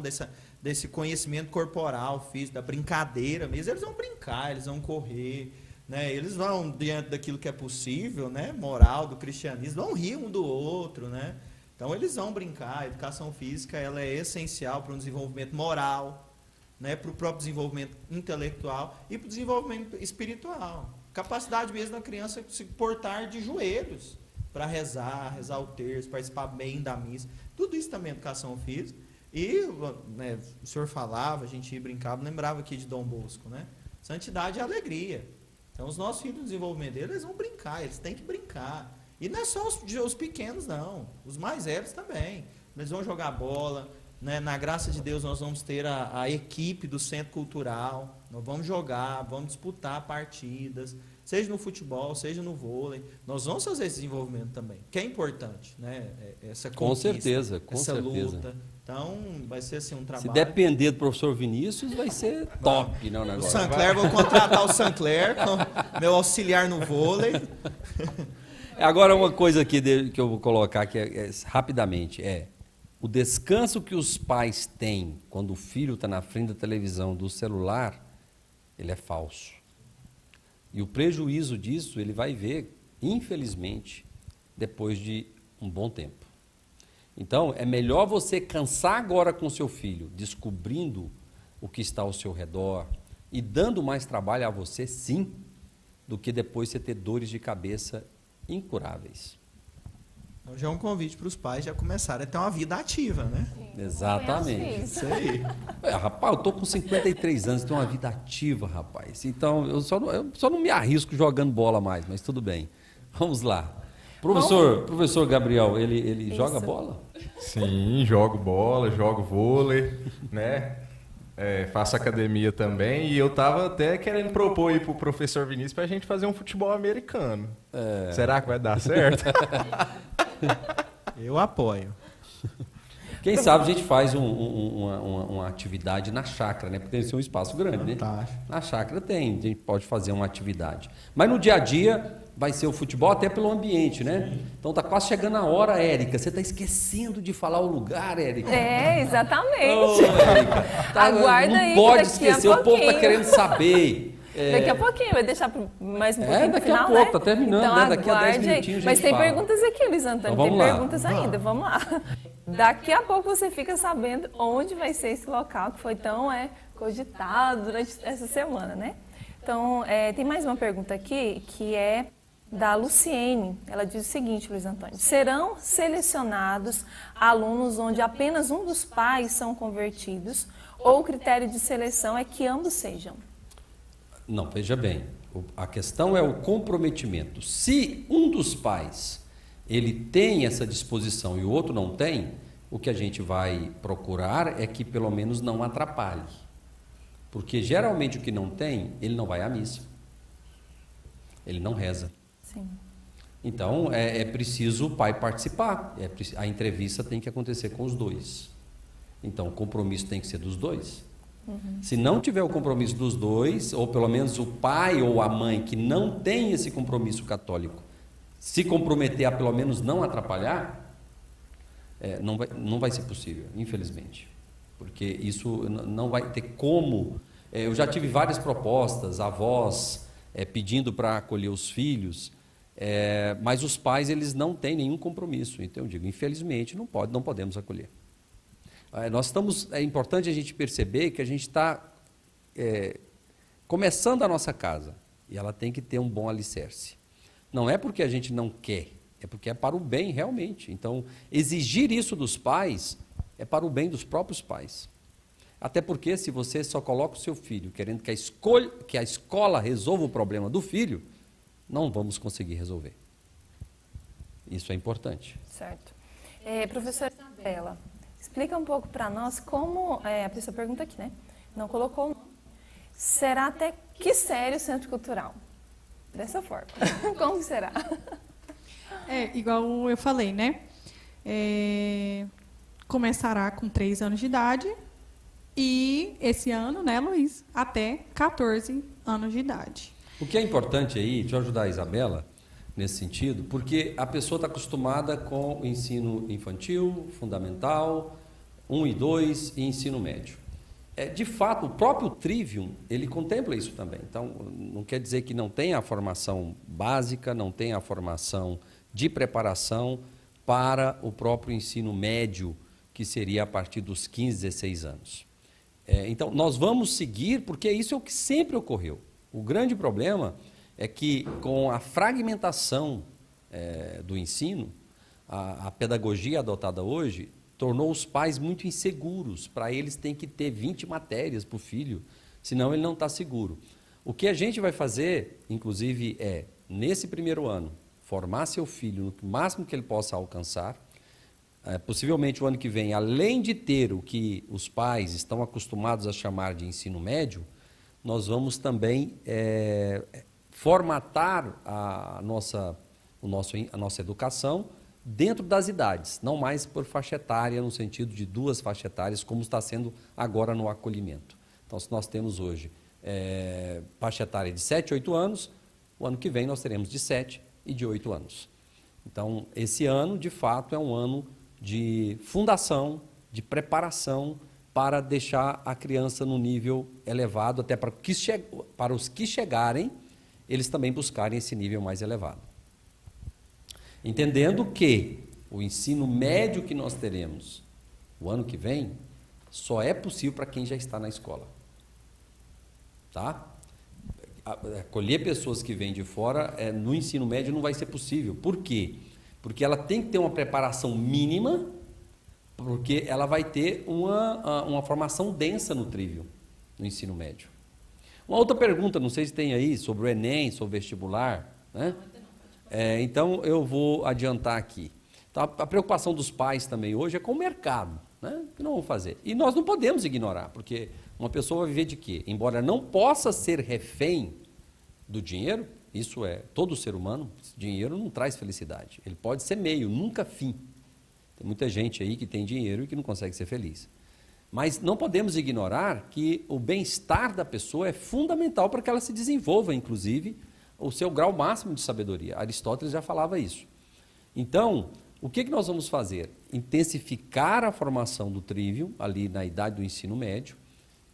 C: desse conhecimento corporal, físico, da brincadeira mesmo, eles vão brincar, eles vão correr, né? Eles vão, diante daquilo que é possível, né? Moral do cristianismo, vão rir um do outro, né? Então, eles vão brincar. A educação física ela é essencial para o desenvolvimento moral, né? Para o próprio desenvolvimento intelectual e para o desenvolvimento espiritual. Capacidade mesmo da criança se portar de joelhos para rezar o terço, participar bem da missa. Tudo isso também é educação física. E, né, o senhor falava, a gente ia brincava, lembrava aqui de Dom Bosco, né? Santidade e alegria. Então, os nossos filhos, no desenvolvimento deles, eles vão brincar, eles têm que brincar. E não é só os pequenos, não. Os mais velhos também. Eles vão jogar bola, né? Na graça de Deus, nós vamos ter a equipe do Centro Cultural. Nós vamos jogar, vamos disputar partidas, seja no futebol, seja no vôlei. Nós vamos fazer esse desenvolvimento também, que é importante, né? Essa conquista,
B: Com certeza.
C: luta. Então, vai ser assim um trabalho.
B: Se depender do professor Vinícius, vai ser top, né, o
C: O
B: negócio.
C: Sancler, vou contratar o Sancler, meu auxiliar no vôlei.
B: Agora, uma coisa aqui que eu vou colocar aqui rapidamente o descanso que os pais têm quando o filho está na frente da televisão, do celular, ele é falso. E o prejuízo disso ele vai ver, infelizmente, depois de um bom tempo. Então, é melhor você cansar agora com seu filho, descobrindo o que está ao seu redor e dando mais trabalho a você, sim, do que depois você ter dores de cabeça incuráveis.
C: Hoje é um convite para os pais já começarem a ter uma vida ativa, né?
A: Sim,
B: Exatamente.
C: Isso aí.
B: Rapaz, eu tô com 53 anos, tenho uma vida ativa, rapaz. Então, eu só não me arrisco jogando bola mais, mas tudo bem. Vamos lá. Professor Gabriel, ele joga bola?
D: Sim, jogo bola, jogo vôlei, né? Faço academia também e eu tava até querendo propor aí pro professor Vinícius pra gente fazer um futebol americano. Será que vai dar certo?
C: Eu apoio.
B: Quem sabe a gente faz uma atividade na chácara, né? Porque tem que ser um espaço grande, né?
C: Fantástico.
B: Na chácara a gente pode fazer uma atividade. Mas no dia a dia vai ser o futebol até pelo ambiente, né? Então tá quase chegando a hora, Érica. Você tá esquecendo de falar o lugar, Érica.
A: Exatamente.
B: Ô, Érica,
A: Aguarda
B: não
A: aí.
B: pode
A: que daqui a
B: esquecer, o povo tá
A: pouquinho-
B: querendo saber.
A: Daqui a pouquinho, vai deixar mais um pouquinho pro
B: daqui a
A: final,
B: pouco,
A: né?
B: tá terminando,
A: então,
B: né? Daqui a 10
A: aguarde aí.
B: minutinhos a
A: Mas
B: gente
A: tem
B: fala.
A: perguntas aqui, Luiz Antônio,
B: Então,
A: tem
B: vamos lá.
A: perguntas ainda, vamos lá. Daqui a pouco você fica sabendo onde vai ser esse local que foi tão cogitado durante essa semana, né? Então, tem mais uma pergunta aqui, que é da Luciene. Ela diz o seguinte, Luiz Antônio: serão selecionados alunos onde apenas um dos pais são convertidos ou o critério de seleção é que ambos sejam?
B: Não, veja bem, a questão é o comprometimento. Se um dos pais ele tem essa disposição e o outro não tem, o que a gente vai procurar é que pelo menos não atrapalhe. Porque geralmente o que não tem, ele não vai à missa. Ele não reza.
A: Sim.
B: Então é preciso o pai participar. A entrevista tem que acontecer com os dois. Então o compromisso tem que ser dos dois. Se não tiver o compromisso dos dois, ou pelo menos o pai ou a mãe que não tem esse compromisso católico, se comprometer a pelo menos não atrapalhar, não vai ser possível, infelizmente. Porque isso não vai ter como. Eu já tive várias propostas, avós pedindo para acolher os filhos, mas os pais eles não têm nenhum compromisso. Então eu digo, infelizmente, não podemos acolher. É importante a gente perceber que a gente está começando a nossa casa e ela tem que ter um bom alicerce. Não é porque a gente não quer, é porque é para o bem realmente. Então, exigir isso dos pais é para o bem dos próprios pais. Até porque se você só coloca o seu filho querendo que a escola resolva o problema do filho, não vamos conseguir resolver. Isso é importante.
A: Certo. Professora Isabela, explica um pouco para nós como, a pessoa pergunta aqui, né? Não colocou o nome. Será até que série o Centro Cultural? Dessa forma. Como será?
E: Igual eu falei, né? Começará com 3 anos de idade e esse ano, né, Luiz? Até 14 anos de idade.
B: O que é importante aí, deixa eu ajudar a Isabela nesse sentido, porque a pessoa está acostumada com o ensino infantil, fundamental, 1 e 2 e ensino médio. De fato, o próprio Trivium, ele contempla isso também. Então, não quer dizer que não tenha a formação básica, não tenha a formação de preparação para o próprio ensino médio, que seria a partir dos 15, 16 anos. Então, nós vamos seguir, porque isso é o que sempre ocorreu. O grande problema é que, com a fragmentação do ensino, a pedagogia adotada hoje tornou os pais muito inseguros. Para eles tem que ter 20 matérias para o filho, senão ele não está seguro. O que a gente vai fazer, inclusive, nesse primeiro ano, formar seu filho no máximo que ele possa alcançar. Possivelmente o ano que vem, além de ter o que os pais estão acostumados a chamar de ensino médio, nós vamos também formatar a nossa educação dentro das idades, não mais por faixa etária, no sentido de 2 faixas etárias, como está sendo agora no acolhimento. Então, se nós temos hoje faixa etária de 7, 8 anos, o ano que vem nós teremos de 7 e de 8 anos. Então, esse ano, de fato, é um ano de fundação, de preparação, para deixar a criança no nível elevado, até para os que chegarem, eles também buscarem esse nível mais elevado. Entendendo que o ensino médio que nós teremos o ano que vem, só é possível para quem já está na escola. Tá? Acolher pessoas que vêm de fora no ensino médio não vai ser possível. Por quê? Porque ela tem que ter uma preparação mínima, porque ela vai ter uma formação densa no Trivium, no ensino médio. Uma outra pergunta, não sei se tem aí, sobre o Enem, sobre o vestibular, né? Então, eu vou adiantar aqui. Então, a preocupação dos pais também hoje é com o mercado, né? O que não vão fazer? E nós não podemos ignorar, porque uma pessoa vai viver de quê? Embora não possa ser refém do dinheiro, isso é todo ser humano, dinheiro não traz felicidade. Ele pode ser meio, nunca fim. Tem muita gente aí que tem dinheiro e que não consegue ser feliz. Mas não podemos ignorar que o bem-estar da pessoa é fundamental para que ela se desenvolva, inclusive, o seu grau máximo de sabedoria. Aristóteles já falava isso. Então, o que nós vamos fazer? Intensificar a formação do Trivium, ali na idade do ensino médio,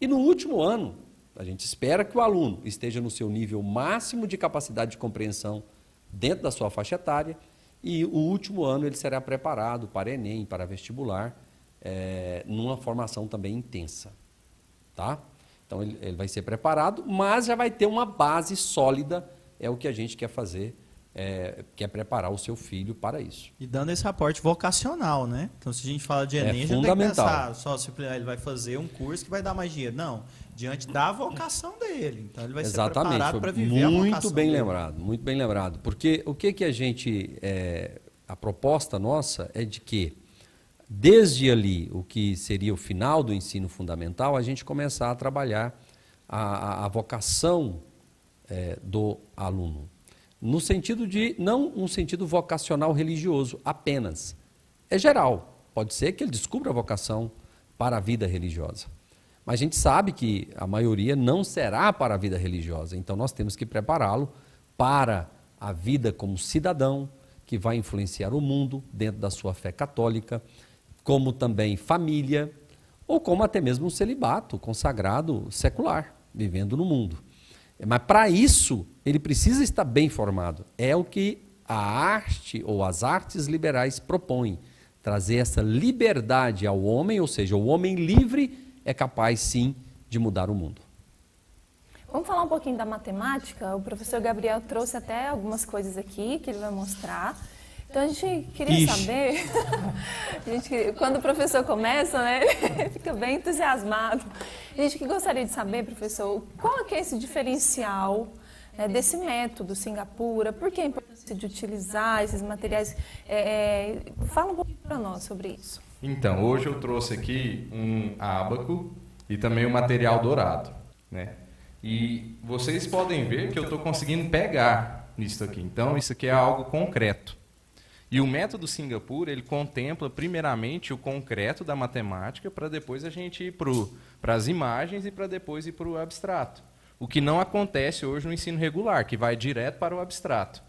B: e no último ano, a gente espera que o aluno esteja no seu nível máximo de capacidade de compreensão dentro da sua faixa etária, e o último ano ele será preparado para Enem, para vestibular, numa formação também intensa. Tá? Então, ele vai ser preparado, mas já vai ter uma base sólida. É o que a gente quer fazer, quer preparar o seu filho para isso.
C: E dando esse aporte vocacional, né? Então, se a gente fala de Enem, a gente não tem que pensar só se ele vai fazer um curso que vai dar mais dinheiro. Não, diante da vocação dele. Então, ele vai ser preparado para viver a vocação
B: muito bem
C: dele.
B: lembrado, muito bem lembrado. Porque o que a gente... a proposta nossa é de que, desde ali, o que seria o final do ensino fundamental, a gente começar a trabalhar a vocação do aluno. No sentido de, não um sentido vocacional religioso apenas. É geral. Pode ser que ele descubra a vocação para a vida religiosa. Mas a gente sabe que a maioria não será para a vida religiosa. Então nós temos que prepará-lo para a vida como cidadão, que vai influenciar o mundo dentro da sua fé católica, como também família, ou como até mesmo um celibato consagrado secular, vivendo no mundo. Mas para isso, ele precisa estar bem formado. É o que a arte ou as artes liberais propõem. Trazer essa liberdade ao homem, ou seja, o homem livre é capaz sim de mudar o mundo.
A: Vamos falar um pouquinho da matemática? O professor Gabriel trouxe até algumas coisas aqui que ele vai mostrar. Então a gente queria saber, quando o professor começa, né, ele fica bem entusiasmado. A gente que gostaria de saber, professor, qual que é esse diferencial desse método Singapura? Por que a importância de utilizar esses materiais? Fala um pouquinho para nós sobre isso.
D: Então, hoje eu trouxe aqui um ábaco e também um material dourado, né? E vocês podem ver que eu estou conseguindo pegar nisso aqui. Então, isso aqui é algo concreto. E o método Singapura, ele contempla primeiramente o concreto da matemática para depois a gente ir para as imagens e para depois ir para o abstrato. O que não acontece hoje no ensino regular, que vai direto para o abstrato.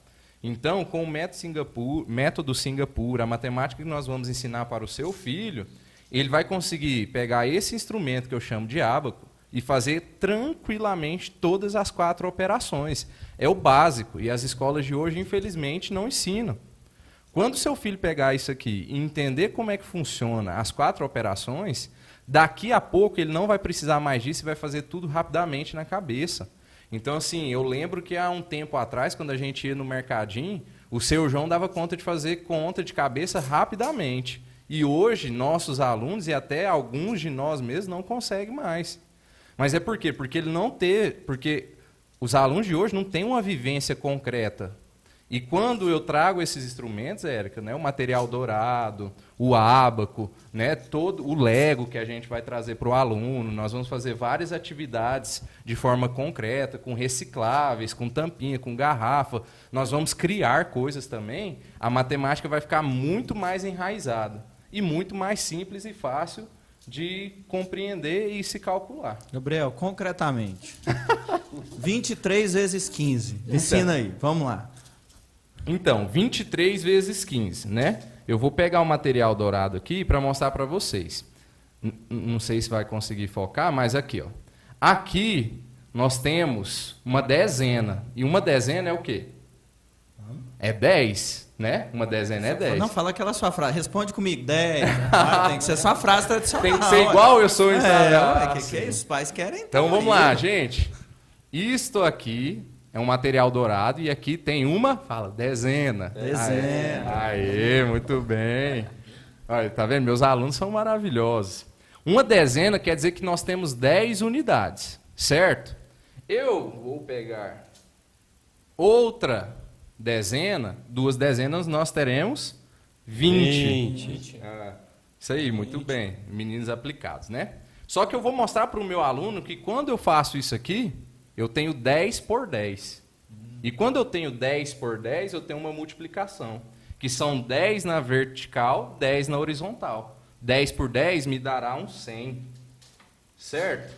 D: Então, com o método Singapura, a matemática que nós vamos ensinar para o seu filho, ele vai conseguir pegar esse instrumento que eu chamo de ábaco e fazer tranquilamente todas as 4 operações. É o básico, e as escolas de hoje, infelizmente, não ensinam. Quando seu filho pegar isso aqui e entender como é que funciona as 4 operações, daqui a pouco ele não vai precisar mais disso e vai fazer tudo rapidamente na cabeça. Então, assim, eu lembro que há um tempo atrás, quando a gente ia no mercadinho, o seu João dava conta de fazer conta de cabeça rapidamente. E hoje, nossos alunos, e até alguns de nós mesmos, não conseguem mais. Mas é por quê? Porque os alunos de hoje não têm uma vivência concreta. E quando eu trago esses instrumentos, Érica, né, o material dourado, o ábaco, né, todo o Lego que a gente vai trazer para o aluno, nós vamos fazer várias atividades de forma concreta, com recicláveis, com tampinha, com garrafa, nós vamos criar coisas também, a matemática vai ficar muito mais enraizada e muito mais simples e fácil de compreender e se calcular.
C: Gabriel, concretamente, 23 vezes 15, ensina aí, vamos lá.
D: Então, 23 vezes 15, né? Eu vou pegar o material dourado aqui para mostrar para vocês. Não sei se vai conseguir focar, mas aqui, ó. Aqui nós temos uma dezena. E uma dezena é o quê? É 10, né? Uma dezena é 10.
C: Não, fala aquela sua frase. Responde comigo, 10. Tem que ser sua frase tradicional.
D: Tem que ser igual eu sou.
C: Que é isso? Os pais querem.
D: Então vamos lá, gente. Isto aqui é um material dourado e aqui tem uma, fala, dezena.
C: Dezena.
D: Aê, muito bem. Olha, tá vendo? Meus alunos são maravilhosos. Uma dezena quer dizer que nós temos 10 unidades, certo? Eu vou pegar outra dezena, 2 dezenas, nós teremos 20. Isso aí, muito bem. Meninos aplicados, né? Só que eu vou mostrar para o meu aluno que quando eu faço isso aqui, eu tenho 10 por 10. E quando eu tenho 10 por 10, eu tenho uma multiplicação, que são 10 na vertical, 10 na horizontal. 10 por 10 me dará um 100. Certo?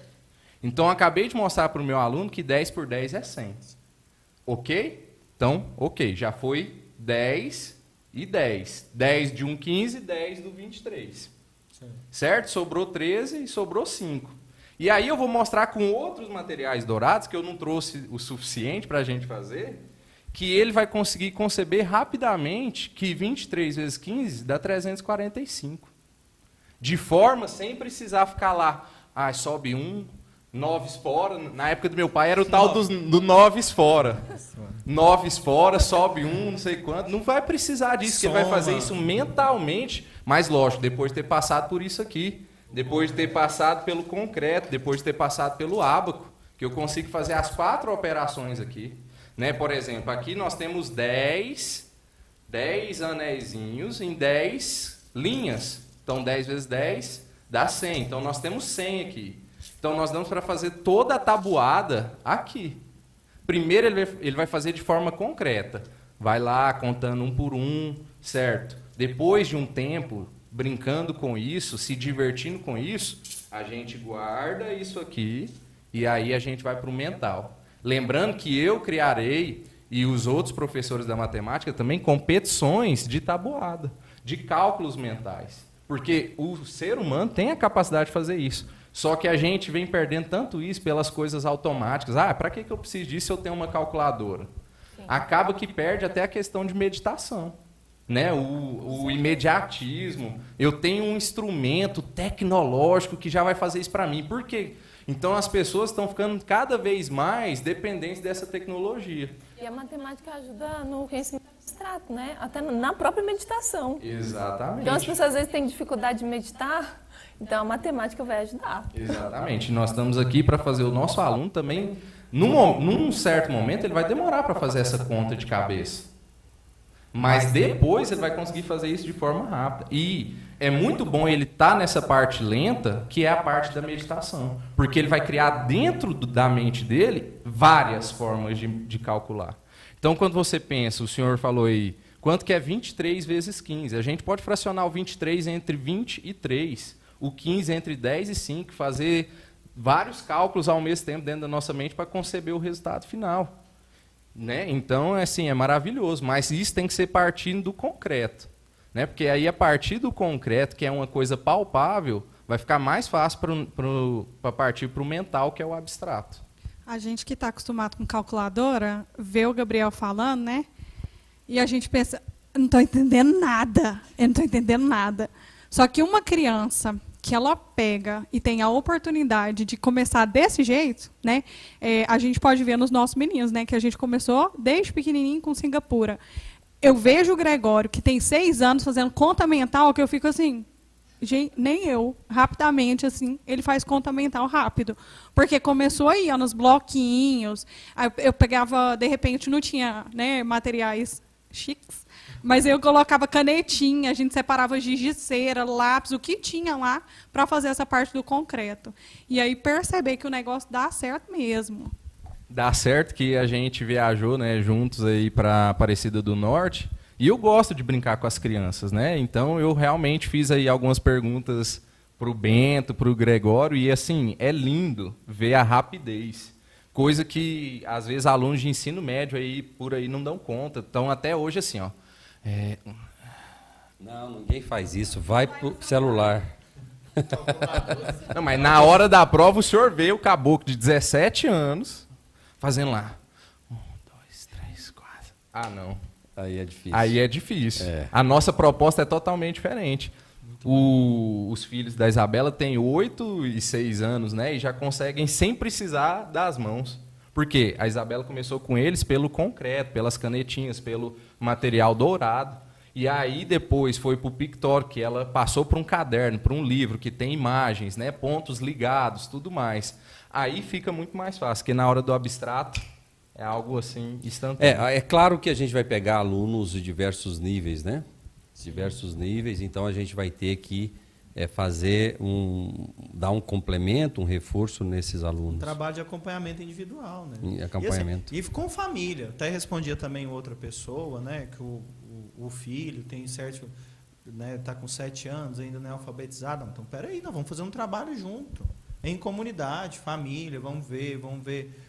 D: Então, eu acabei de mostrar para o meu aluno que 10 por 10 é 100. Ok? Então, ok. Já foi 10 e 10. 10 de um 15, 10 do 23. Certo? Sobrou 13 e sobrou 5. E aí eu vou mostrar com outros materiais dourados, que eu não trouxe o suficiente para a gente fazer, que ele vai conseguir conceber rapidamente que 23 vezes 15 dá 345. De forma sem precisar ficar lá, sobe 1, 9 fora. Na época do meu pai era o tal do 9 fora. 9 fora, sobe 1, não sei quanto. Não vai precisar disso, porque ele vai fazer isso mentalmente, mas lógico, depois de ter passado por isso aqui. Depois de ter passado pelo concreto, depois de ter passado pelo ábaco, que eu consigo fazer as 4 operações aqui. Né? Por exemplo, aqui nós temos 10 anéisinhos em 10 linhas. Então, 10 vezes 10 dá 100. Então, nós temos 100 aqui. Então, nós damos para fazer toda a tabuada aqui. Primeiro, ele vai fazer de forma concreta. Vai lá, contando um por um, certo? Depois de um tempo, brincando com isso, se divertindo com isso, a gente guarda isso aqui e aí a gente vai para o mental. Lembrando que eu criarei, e os outros professores da matemática também, competições de tabuada, de cálculos mentais. Porque o ser humano tem a capacidade de fazer isso. Só que a gente vem perdendo tanto isso pelas coisas automáticas. Para que eu preciso disso se eu tenho uma calculadora? Sim. Acaba que perde até a questão de meditação. Né, o imediatismo. Eu tenho um instrumento tecnológico que já vai fazer isso para mim. Por quê? Então as pessoas estão ficando cada vez mais dependentes dessa tecnologia.
A: E a matemática ajuda no conhecimento abstrato, né? Até na própria meditação.
D: Exatamente.
A: Então as pessoas às vezes têm dificuldade de meditar, então a matemática vai ajudar.
D: Exatamente. Nós estamos aqui para fazer o nosso aluno também, num certo momento, ele vai demorar para fazer essa conta de cabeça. Mas depois ele vai conseguir fazer isso de forma rápida. E é muito bom ele estar nessa parte lenta, que é a parte da meditação. Porque ele vai criar dentro da mente dele várias formas de calcular. Então, quando você pensa, o senhor falou aí, quanto que é 23 vezes 15? A gente pode fracionar o 23 entre 20 e 3, o 15 entre 10 e 5, fazer vários cálculos ao mesmo tempo dentro da nossa mente para conceber o resultado final. Né? Então, assim, é maravilhoso, mas isso tem que ser partindo do concreto. Né? Porque aí, a partir do concreto, que é uma coisa palpável, vai ficar mais fácil para partir para o mental, que é o abstrato.
E: A gente que está acostumado com calculadora, vê o Gabriel falando, né? E a gente pensa, eu não estou entendendo nada, eu não estou entendendo nada. Só que uma criança que ela pega e tem a oportunidade de começar desse jeito, né? A gente pode ver nos nossos meninos, né? Que a gente começou desde pequenininho com Singapura. Eu vejo o Gregório, que tem 6 anos, fazendo conta mental, que eu fico assim, gente, nem eu, rapidamente, assim, ele faz conta mental rápido. Porque começou aí, ó, nos bloquinhos. Aí eu pegava, de repente, não tinha, né, materiais chiques, mas eu colocava canetinha, a gente separava giz de cera, lápis, o que tinha lá, para fazer essa parte do concreto. E aí perceber que o negócio dá certo mesmo.
D: Dá certo que a gente viajou, né, juntos aí para Aparecida do Norte, e eu gosto de brincar com as crianças, né? Então eu realmente fiz aí algumas perguntas pro Bento, pro Gregório, e assim, é lindo ver a rapidez. Coisa que às vezes alunos de ensino médio aí por aí não dão conta. Então até hoje assim, ó.
B: Não, ninguém faz isso. Vai pro celular.
D: Não, mas na hora da prova o senhor vê o caboclo de 17 anos fazendo lá. 1, 2, 3, 4. Ah, não.
B: Aí é difícil.
D: Aí é difícil.
B: É.
D: A nossa proposta é totalmente diferente. Os filhos da Isabela têm 8 e 6 anos, né? E já conseguem sem precisar das mãos. Por quê? A Isabela começou com eles pelo concreto, pelas canetinhas, pelo material dourado. E aí depois foi para o Pictório, que ela passou para um caderno, para um livro que tem imagens, né? Pontos ligados, tudo mais. Aí fica muito mais fácil, porque na hora do abstrato é algo assim instantâneo.
B: É claro que a gente vai pegar alunos de diversos níveis, né? Diversos níveis, então a gente vai ter que dar um complemento, um reforço nesses alunos.
C: Um trabalho de acompanhamento individual, né?
B: Acompanhamento.
C: E com família. Até respondia também outra pessoa, né? Que o filho tem certo, né? Está com 7 anos, ainda não é alfabetizado. Então, peraí, nós vamos fazer um trabalho junto. Em comunidade, família, vamos ver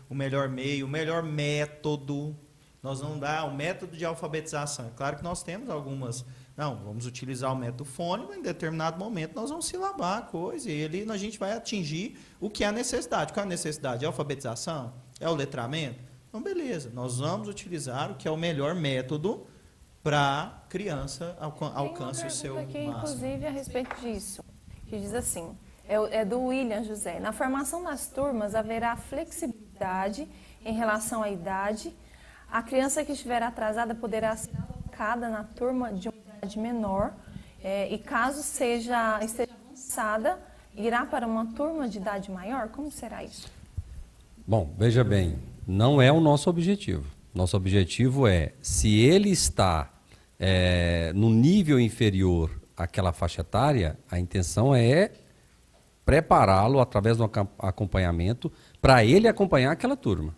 C: o melhor meio, o melhor método. Nós vamos dar o método de alfabetização. É claro que nós temos algumas. Não, vamos utilizar o método fônico, em determinado momento nós vamos silabar a coisa, e ali a gente vai atingir o que é a necessidade. Qual é a necessidade? É a alfabetização? É o letramento? Então, beleza, nós vamos utilizar o que é o melhor método para a criança alcance o seu
A: aqui,
C: máximo.
A: Inclusive, a respeito disso, que diz assim, é do William José. Na formação das turmas haverá flexibilidade em relação à idade. A criança que estiver atrasada poderá ser alocada na turma de uma idade menor e caso esteja avançada, irá para uma turma de idade maior? Como será isso?
B: Bom, veja bem, não é o nosso objetivo. Nosso objetivo é, se ele está no nível inferior àquela faixa etária, a intenção é prepará-lo através do acompanhamento para ele acompanhar aquela turma.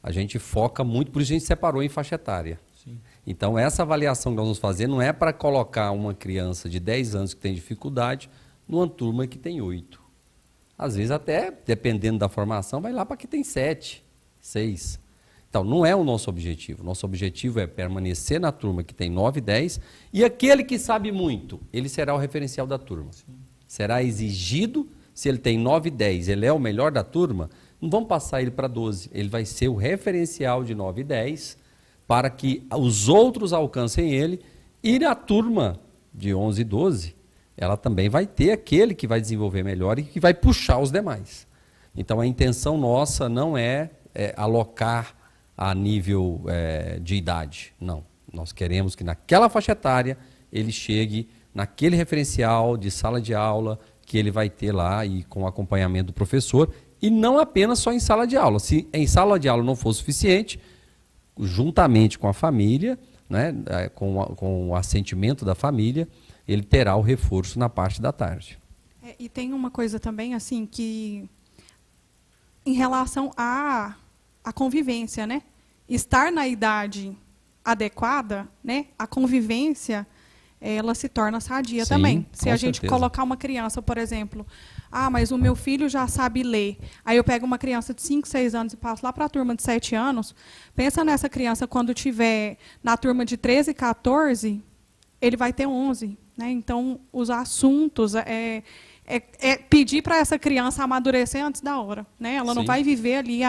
B: A gente foca muito, por isso a gente separou em faixa etária.
C: Sim.
B: Então, essa avaliação que nós vamos fazer não é para colocar uma criança de 10 anos que tem dificuldade numa turma que tem 8. Às vezes, até, dependendo da formação, vai lá para que tem 7, 6. Então, não é o nosso objetivo. Nosso objetivo é permanecer na turma que tem 9, 10, e aquele que sabe muito, ele será o referencial da turma. Sim. Será exigido, se ele tem 9, 10, ele é o melhor da turma, não vamos passar ele para 12. Ele vai ser o referencial de 9 e 10 para que os outros alcancem ele. E a turma de 11 e 12, ela também vai ter aquele que vai desenvolver melhor e que vai puxar os demais. Então, a intenção nossa não é alocar a nível de idade. Não. Nós queremos que naquela faixa etária ele chegue naquele referencial de sala de aula que ele vai ter lá e com o acompanhamento do professor. E não apenas só em sala de aula. Se em sala de aula não for suficiente, juntamente com a família, né, com o assentimento da família, ele terá o reforço na parte da tarde.
E: E tem uma coisa também, assim, que em relação à convivência, né? Estar na idade adequada, né? A convivência, ela se torna sadia
B: Sim,
E: também. Se
B: com
E: a gente
B: certeza.
E: colocar uma criança, por exemplo, mas o meu filho já sabe ler. Aí eu pego uma criança de 5, 6 anos e passo lá para a turma de 7 anos. Pensa nessa criança quando tiver na turma de 13, 14, ele vai ter 11. Né? Então, os assuntos... pedir para essa criança amadurecer antes da hora. Né? Ela não
B: Sim.
E: vai viver ali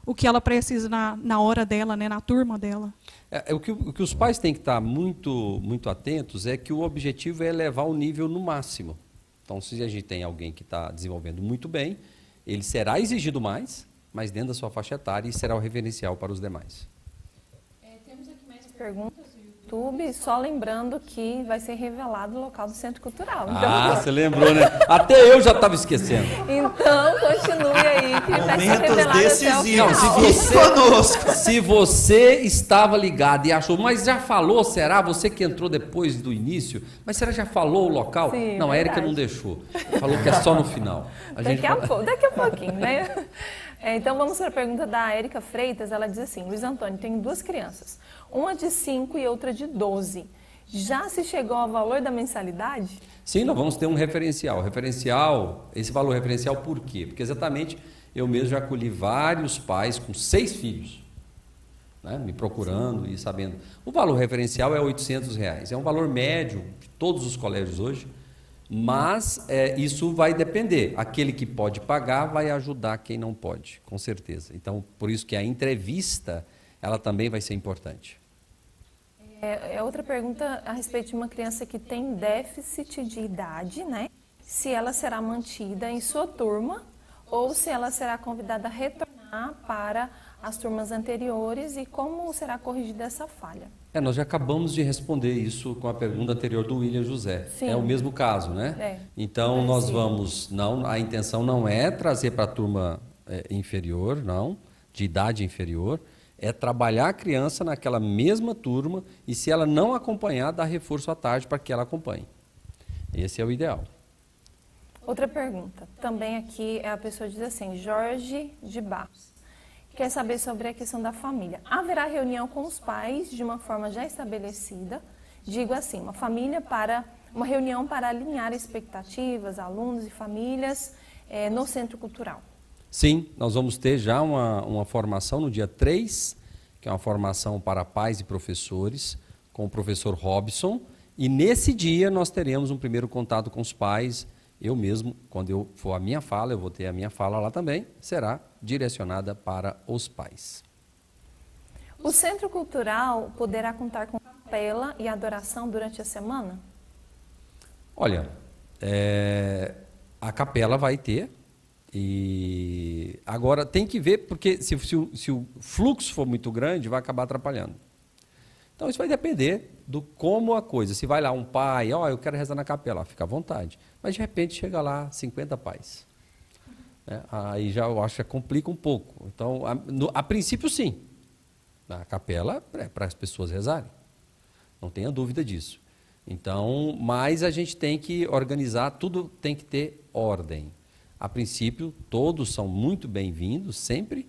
E: o que ela precisa na hora dela, né? Na turma dela.
B: O que os pais têm que estar muito, muito atentos é que o objetivo é elevar o nível no máximo. Então, se a gente tem alguém que está desenvolvendo muito bem, ele será exigido mais, mas dentro da sua faixa etária, e será o referencial para os demais.
A: Temos aqui mais perguntas do YouTube, só lembrando que vai ser revelado o local do Centro Cultural. Então,
B: Você lembrou, né? Até eu já estava esquecendo.
A: então continue aí, que vai ser
C: Momentos
A: revelado até o
C: decisivos.
A: final.
C: Fique conosco.
B: Se você estava ligado e achou, mas já falou, será? Você que entrou depois do início, mas será que já falou o local?
A: Sim,
B: não, a Érica
A: verdade.
B: não deixou. Falou que é só no final.
A: Daqui a pouquinho, né? Então vamos para a pergunta da Érica Freitas. Ela diz assim: Luiz Antônio, tenho 2 crianças, uma de 5 e outra de 12. Já se chegou ao valor da mensalidade?
B: Sim, nós vamos ter um referencial. Esse valor referencial por quê? Porque exatamente eu mesmo já acolhi vários pais com 6 filhos, né, me procurando e sabendo. O valor referencial é R$800. É um valor médio de todos os colégios hoje, mas isso vai depender. Aquele que pode pagar vai ajudar quem não pode, com certeza. Então, por isso que a entrevista, ela também vai ser importante.
A: Outra pergunta a respeito de uma criança que tem déficit de idade, né? Se ela será mantida em sua turma ou se ela será convidada a retornar para as turmas anteriores e como será corrigida essa falha?
B: Nós já acabamos de responder isso com a pergunta anterior do William José.
A: Sim.
B: É o mesmo caso, né? Então, nós vamos... a intenção não é trazer para a turma inferior, não, de idade inferior, é trabalhar a criança naquela mesma turma e, se ela não acompanhar, dar reforço à tarde para que ela acompanhe. Esse é o ideal.
A: Outra pergunta, também aqui a pessoa diz assim, Jorge de Barros, quer saber sobre a questão da família. Haverá reunião com os pais de uma forma já estabelecida, digo assim, uma reunião para alinhar expectativas, alunos e famílias no Centro Cultural?
B: Sim, nós vamos ter já uma formação no dia 3, que é uma formação para pais e professores, com o professor Robson, e nesse dia nós teremos um primeiro contato com os pais. Eu mesmo, quando eu for a minha fala, eu vou ter a minha fala lá também, será direcionada para os pais.
A: O Centro Cultural poderá contar com capela e adoração durante a semana?
B: Olha, a capela vai ter, e agora tem que ver, porque se o fluxo for muito grande, vai acabar atrapalhando. Então isso vai depender do como a coisa. Se vai lá um pai, eu quero rezar na capela, fica à vontade. Mas de repente chega lá 50 pais. Aí já eu acho que complica um pouco. Então, a princípio sim. A capela é para as pessoas rezarem. Não tenha dúvida disso. Então, mas a gente tem que organizar, tudo tem que ter ordem. A princípio, todos são muito bem-vindos, sempre.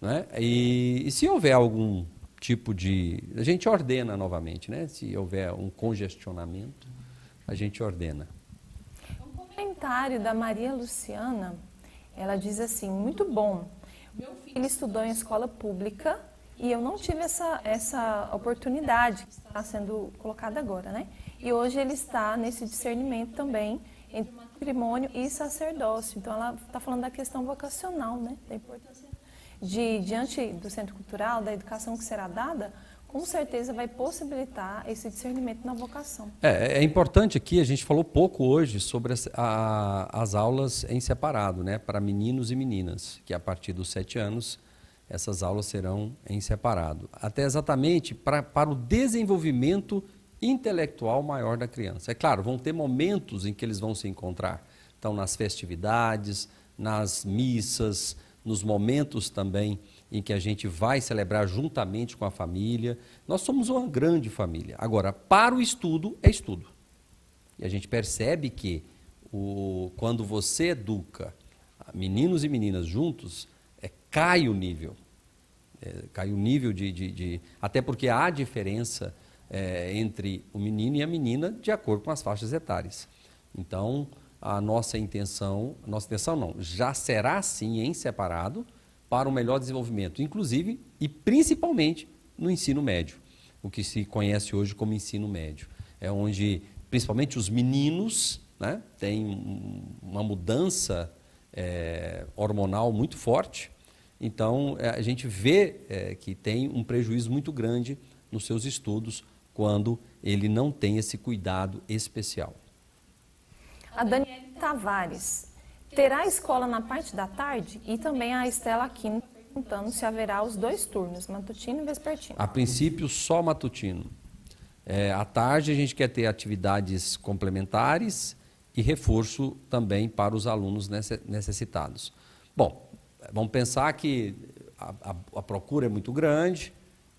B: Né? E se houver algum tipo de... A gente ordena novamente, né? Se houver um congestionamento, a gente ordena.
A: Um comentário da Maria Luciana, ela diz assim, muito bom, meu filho estudou em escola pública e eu não tive essa oportunidade que está sendo colocada agora, né? E hoje ele está nesse discernimento também entre matrimônio e sacerdócio. Então ela está falando da questão vocacional, né? Da importância diante do Centro Cultural, da educação que será dada, com certeza vai possibilitar esse discernimento na vocação.
B: É importante aqui, a gente falou pouco hoje sobre as aulas em separado, né, para meninos e meninas, que a partir dos 7 anos essas aulas serão em separado. Até exatamente para o desenvolvimento intelectual maior da criança. É claro, vão ter momentos em que eles vão se encontrar. Então, nas festividades, nas missas, nos momentos também em que a gente vai celebrar juntamente com a família. Nós somos uma grande família. Agora, para o estudo, é estudo. E a gente percebe que quando você educa meninos e meninas juntos, cai o nível. Cai o nível até porque há diferença entre o menino e a menina de acordo com as faixas etárias. Então, a nossa intenção não, já será assim em separado para o melhor desenvolvimento, inclusive e principalmente no ensino médio, o que se conhece hoje como ensino médio. É onde, principalmente os meninos, né, têm uma mudança hormonal muito forte. Então, a gente vê que tem um prejuízo muito grande nos seus estudos quando ele não tem esse cuidado especial.
A: A Daniela Tavares, terá escola na parte da tarde? E também a Estela Aquino perguntando se haverá os 2 turnos, matutino e vespertino.
B: A princípio, só matutino. À tarde, a gente quer ter atividades complementares e reforço também para os alunos necessitados. Bom, vamos pensar que a procura é muito grande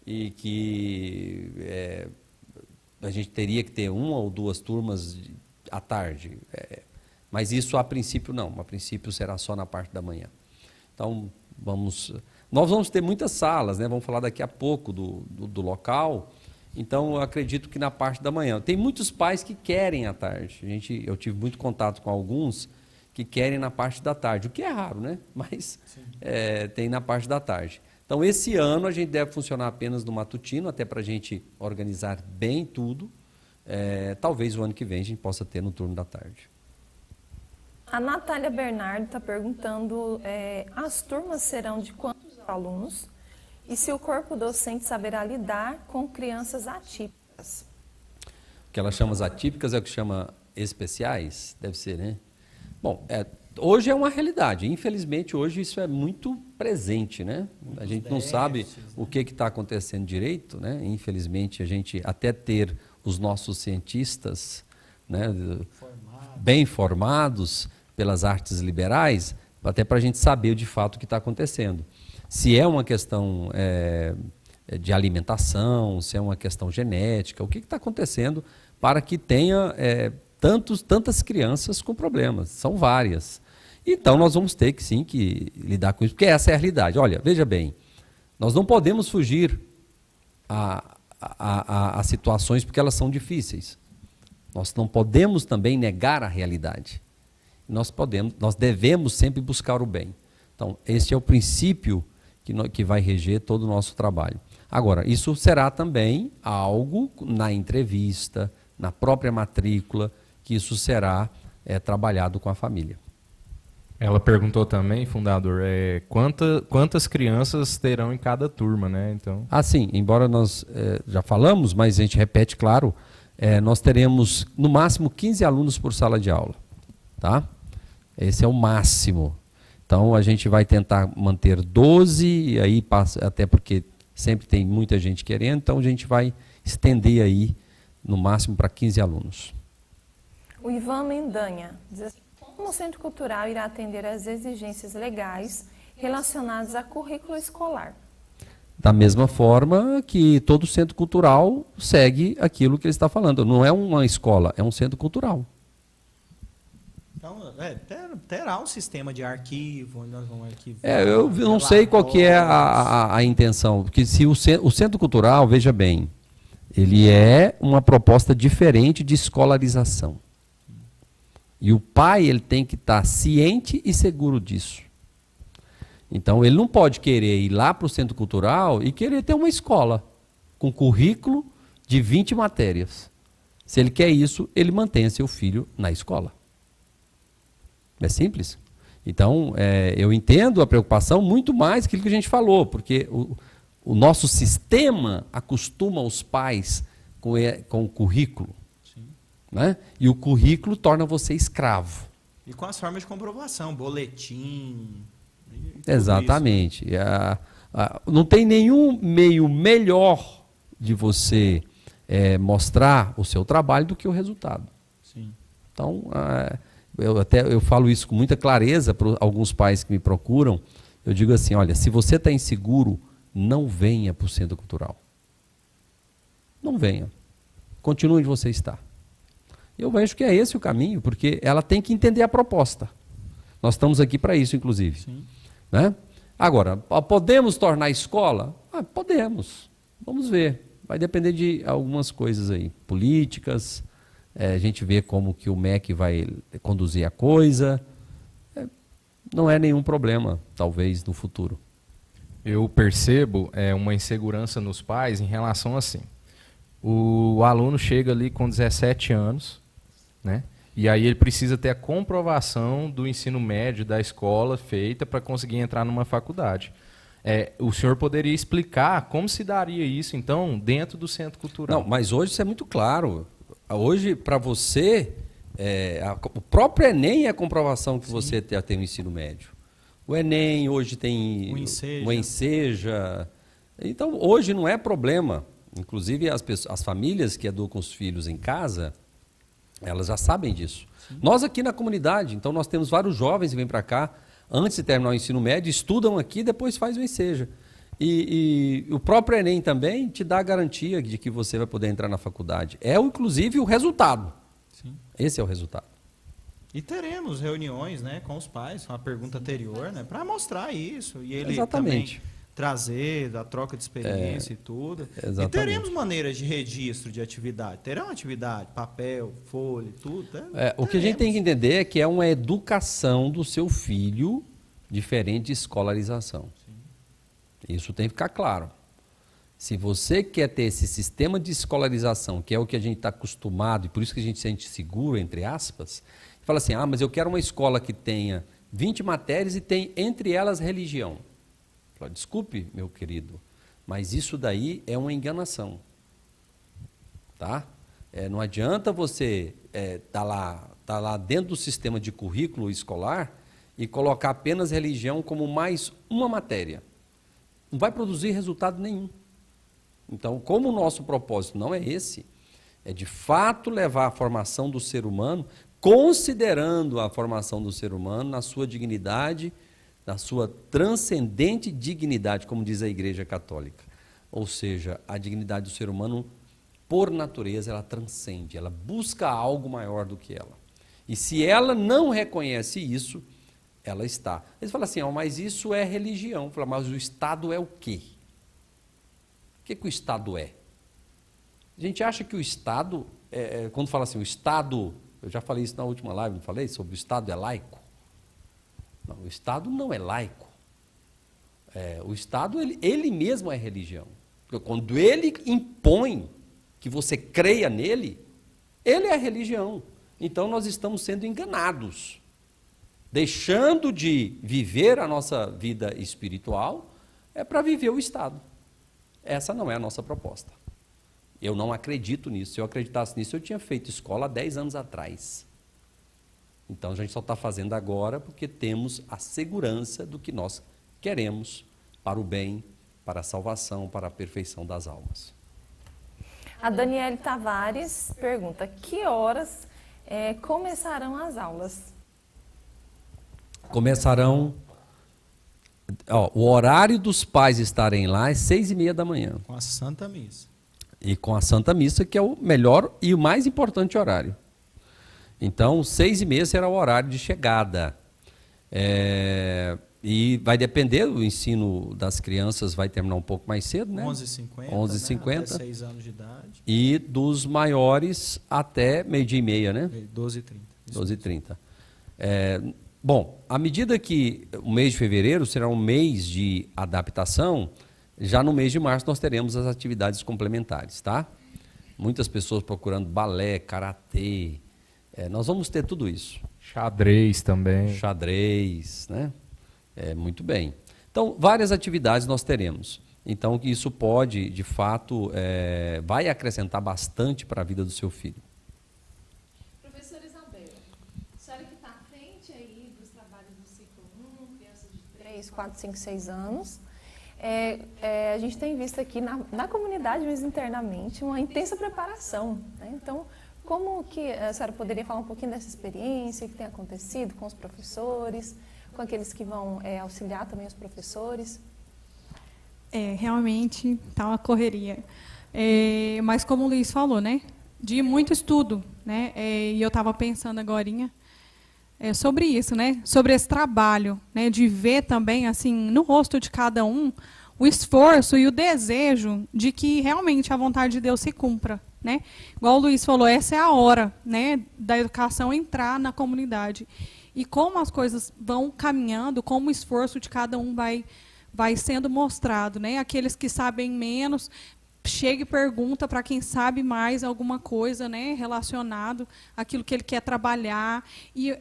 B: e que a gente teria que ter 1 ou 2 turmas à tarde. Mas isso, a princípio, não. A princípio, será só na parte da manhã. Então, nós vamos ter muitas salas, né? Vamos falar daqui a pouco do local. Então, eu acredito que na parte da manhã. Tem muitos pais que querem à tarde. Eu tive muito contato com alguns que querem na parte da tarde, o que é raro, né? Mas tem na parte da tarde. Então, esse ano a gente deve funcionar apenas no matutino, até para a gente organizar bem tudo. Talvez o ano que vem a gente possa ter no turno da tarde.
A: A Natália Bernardo está perguntando, as turmas serão de quantos alunos? E se o corpo docente saberá lidar com crianças atípicas?
B: O que ela chama as atípicas é o que chama especiais? Deve ser, né? Bom, hoje é uma realidade. Infelizmente, hoje isso é muito presente, né? A gente não sabe o que está acontecendo direito, né? Infelizmente, a gente até ter os nossos cientistas, né, bem formados pelas artes liberais, até para a gente saber de fato o que está acontecendo. Se é uma questão de alimentação, se é uma questão genética, o que está acontecendo para que tenha tantas crianças com problemas. São várias. Então, nós vamos ter que lidar com isso, porque essa é a realidade. Olha, veja bem, nós não podemos fugir a situações porque elas são difíceis. Nós não podemos também negar a realidade. Nós devemos sempre buscar o bem. Então, este é o princípio que vai reger todo o nosso trabalho. Agora, isso será também algo na entrevista, na própria matrícula, que isso será trabalhado com a família.
D: Ela perguntou também, fundador, quantas crianças terão em cada turma, né? Então...
B: Sim, embora nós já falamos, mas a gente repete, claro, nós teremos no máximo 15 alunos por sala de aula, tá? Esse é o máximo. Então, a gente vai tentar manter 12, e aí passa, até porque sempre tem muita gente querendo, então a gente vai estender aí no máximo para 15 alunos.
A: O Ivan Mendanha diz assim, como o Centro Cultural irá atender às exigências legais relacionadas a currículo escolar?
B: Da mesma forma que todo centro cultural segue aquilo que ele está falando. Não é uma escola, é um centro cultural.
C: Então, terá um sistema de arquivo, onde nós vamos arquivar.
B: Eu não sei qual que é a intenção, porque se o centro cultural, veja bem, ele é uma proposta diferente de escolarização. E o pai ele tem que estar ciente e seguro disso. Então, ele não pode querer ir lá para o centro cultural e querer ter uma escola com currículo de 20 matérias. Se ele quer isso, ele mantém seu filho na escola. É simples. Então, eu entendo a preocupação muito mais que aquilo que a gente falou, porque o nosso sistema acostuma os pais com o currículo.
C: Sim.
B: Né? E o currículo torna você escravo.
C: E com as formas de comprovação, boletim...
B: Exatamente. Não tem nenhum meio melhor de você mostrar o seu trabalho do que o resultado.
C: Sim.
B: Então, eu falo isso com muita clareza para alguns pais que me procuram. Eu digo assim, olha, se você está inseguro, não venha para o centro cultural. Não venha. Continue onde você está. Eu vejo que é esse o caminho, porque ela tem que entender a proposta. Nós estamos aqui para isso, inclusive.
C: Sim.
B: Né? Agora, podemos tornar escola? Podemos. Vamos ver. Vai depender de algumas coisas aí, políticas, a gente vê como que o MEC vai conduzir a coisa. Não é nenhum problema, talvez, no futuro.
D: Eu percebo uma insegurança nos pais em relação assim. O aluno chega ali com 17 anos, né? E aí ele precisa ter a comprovação do ensino médio da escola feita para conseguir entrar numa faculdade. O senhor poderia explicar como se daria isso, então, dentro do Centro Cultural?
B: Não, mas hoje isso é muito claro. Hoje, para você, o próprio Enem é a comprovação que você tem o ensino médio. O Enem hoje tem o Enseja. Então, hoje não é problema. Inclusive, as famílias que educam os filhos em casa, elas já sabem disso. Sim. Nós aqui na comunidade, então nós temos vários jovens que vêm para cá, antes de terminar o ensino médio, estudam aqui, depois faz o Enseja. E o próprio Enem também te dá a garantia de que você vai poder entrar na faculdade. Inclusive, o resultado. Sim. Esse é o resultado.
C: E teremos reuniões, né, com os pais, com a pergunta anterior, né, para mostrar isso. E ele
B: Exatamente.
C: Também trazer a troca de experiência e tudo.
B: Exatamente.
C: E teremos maneiras de registro de atividade. Terão atividade, papel, folha, tudo.
B: O que a gente tem que entender é que é uma educação do seu filho diferente de escolarização. Sim. Isso tem que ficar claro. Se você quer ter esse sistema de escolarização, que é o que a gente está acostumado, e por isso que a gente se sente seguro, entre aspas, fala assim, mas eu quero uma escola que tenha 20 matérias e tem, entre elas, religião. Fala, desculpe, meu querido, mas isso daí é uma enganação. Tá? Não adianta você tá lá dentro do sistema de currículo escolar e colocar apenas religião como mais uma matéria. Não vai produzir resultado nenhum. Então, como o nosso propósito não é esse, é de fato levar a formação do ser humano, considerando a formação do ser humano na sua dignidade, na sua transcendente dignidade, como diz a Igreja Católica. Ou seja, a dignidade do ser humano, por natureza, ela transcende, ela busca algo maior do que ela. E se ela não reconhece isso, ela está. Eles falam assim, mas isso é religião. Falo, mas o Estado é o quê? O que o Estado é? A gente acha que o Estado, quando fala assim, o Estado, eu já falei isso na última live, não falei? Sobre o Estado é laico. Não, o Estado não é laico. O Estado, ele mesmo é religião. Porque quando ele impõe que você creia nele, ele é religião. Então nós estamos sendo enganados. Deixando de viver a nossa vida espiritual, para viver o Estado. Essa não é a nossa proposta. Eu não acredito nisso. Se eu acreditasse nisso, eu tinha feito escola há 10 anos atrás. Então, a gente só está fazendo agora porque temos a segurança do que nós queremos para o bem, para a salvação, para a perfeição das almas.
A: A Daniele Tavares pergunta, que horas começarão as aulas?
B: Começarão... o horário dos pais estarem lá é 6h30 da manhã.
C: Com a Santa Missa.
B: E com a Santa Missa, que é o melhor e o mais importante horário. Então, 6h30 será o horário de chegada. E vai depender, o ensino das crianças vai terminar um pouco mais cedo, né?
C: 11h50,
B: 11h50.
C: Né? Até 6 anos de idade.
B: E dos maiores até 12h30, né?
C: 12h30.
B: 12h30. Bom, à medida que o mês de fevereiro será um mês de adaptação, já no mês de março nós teremos as atividades complementares, tá? Muitas pessoas procurando balé, karatê, nós vamos ter tudo isso.
D: Xadrez também.
B: Xadrez, né? Muito bem. Então, várias atividades nós teremos. Então, isso pode, de fato, vai acrescentar bastante para a vida do seu filho.
A: Professora Isabela, a senhora que está à frente aí dos trabalhos do ciclo 1, crianças de 3, 4, 5, 6 anos, a gente tem visto aqui na comunidade, mas internamente, uma intensa preparação, né? Então, como que a senhora poderia falar um pouquinho dessa experiência, o que tem acontecido com os professores, com aqueles que vão auxiliar também os professores?
E: Realmente está uma correria. Mas como o Luiz falou, né? De muito estudo. né? E eu estava pensando agorinha sobre isso, né? Sobre esse trabalho, né? De ver também, assim, no rosto de cada um, o esforço e o desejo de que realmente a vontade de Deus se cumpra, né? Igual o Luiz falou, essa é a hora, né, da educação entrar na comunidade. E como as coisas vão caminhando, como o esforço de cada um vai sendo mostrado, né? Aqueles que sabem menos, chega e pergunta para quem sabe mais alguma coisa, né, relacionado àquilo que ele quer trabalhar, e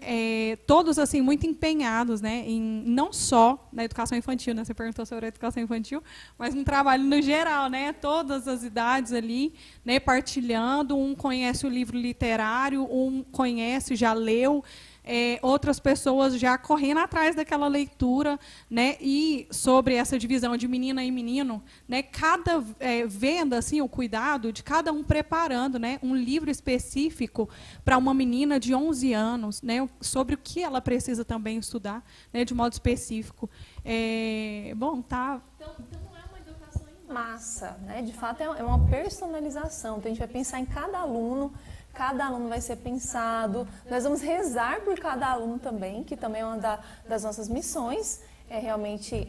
E: todos assim muito empenhados, né, em não só na educação infantil, né, você perguntou sobre a educação infantil, mas um trabalho no geral, né, todas as idades ali, né, partilhando, um conhece o livro literário, um conhece, já leu, outras pessoas já correndo atrás daquela leitura, né, e sobre essa divisão de menina e menino, né, vendo assim o cuidado de cada um preparando, né, um livro específico para uma menina de 11 anos, né, sobre o que ela precisa também estudar, né, de modo específico. Bom, tá.
A: Então não é uma educação em massa, né? De fato é uma personalização. Então a gente vai pensar em cada aluno vai ser pensado. Nós vamos rezar por cada aluno também, que também é uma das nossas missões, realmente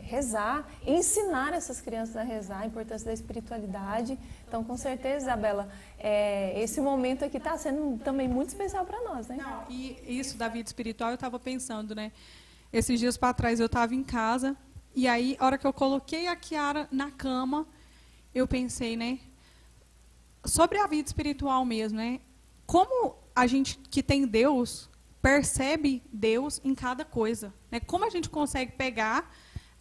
A: rezar, ensinar essas crianças a rezar, a importância da espiritualidade. Então, com certeza, Isabela, esse momento aqui está sendo também muito especial para nós, né?
E: Não, e isso da vida espiritual, eu estava pensando, né? Esses dias para trás eu estava em casa, e aí, a hora que eu coloquei a Kiara na cama, eu pensei, né? Sobre a vida espiritual mesmo, né? Como a gente que tem Deus percebe Deus em cada coisa, né? Como a gente consegue pegar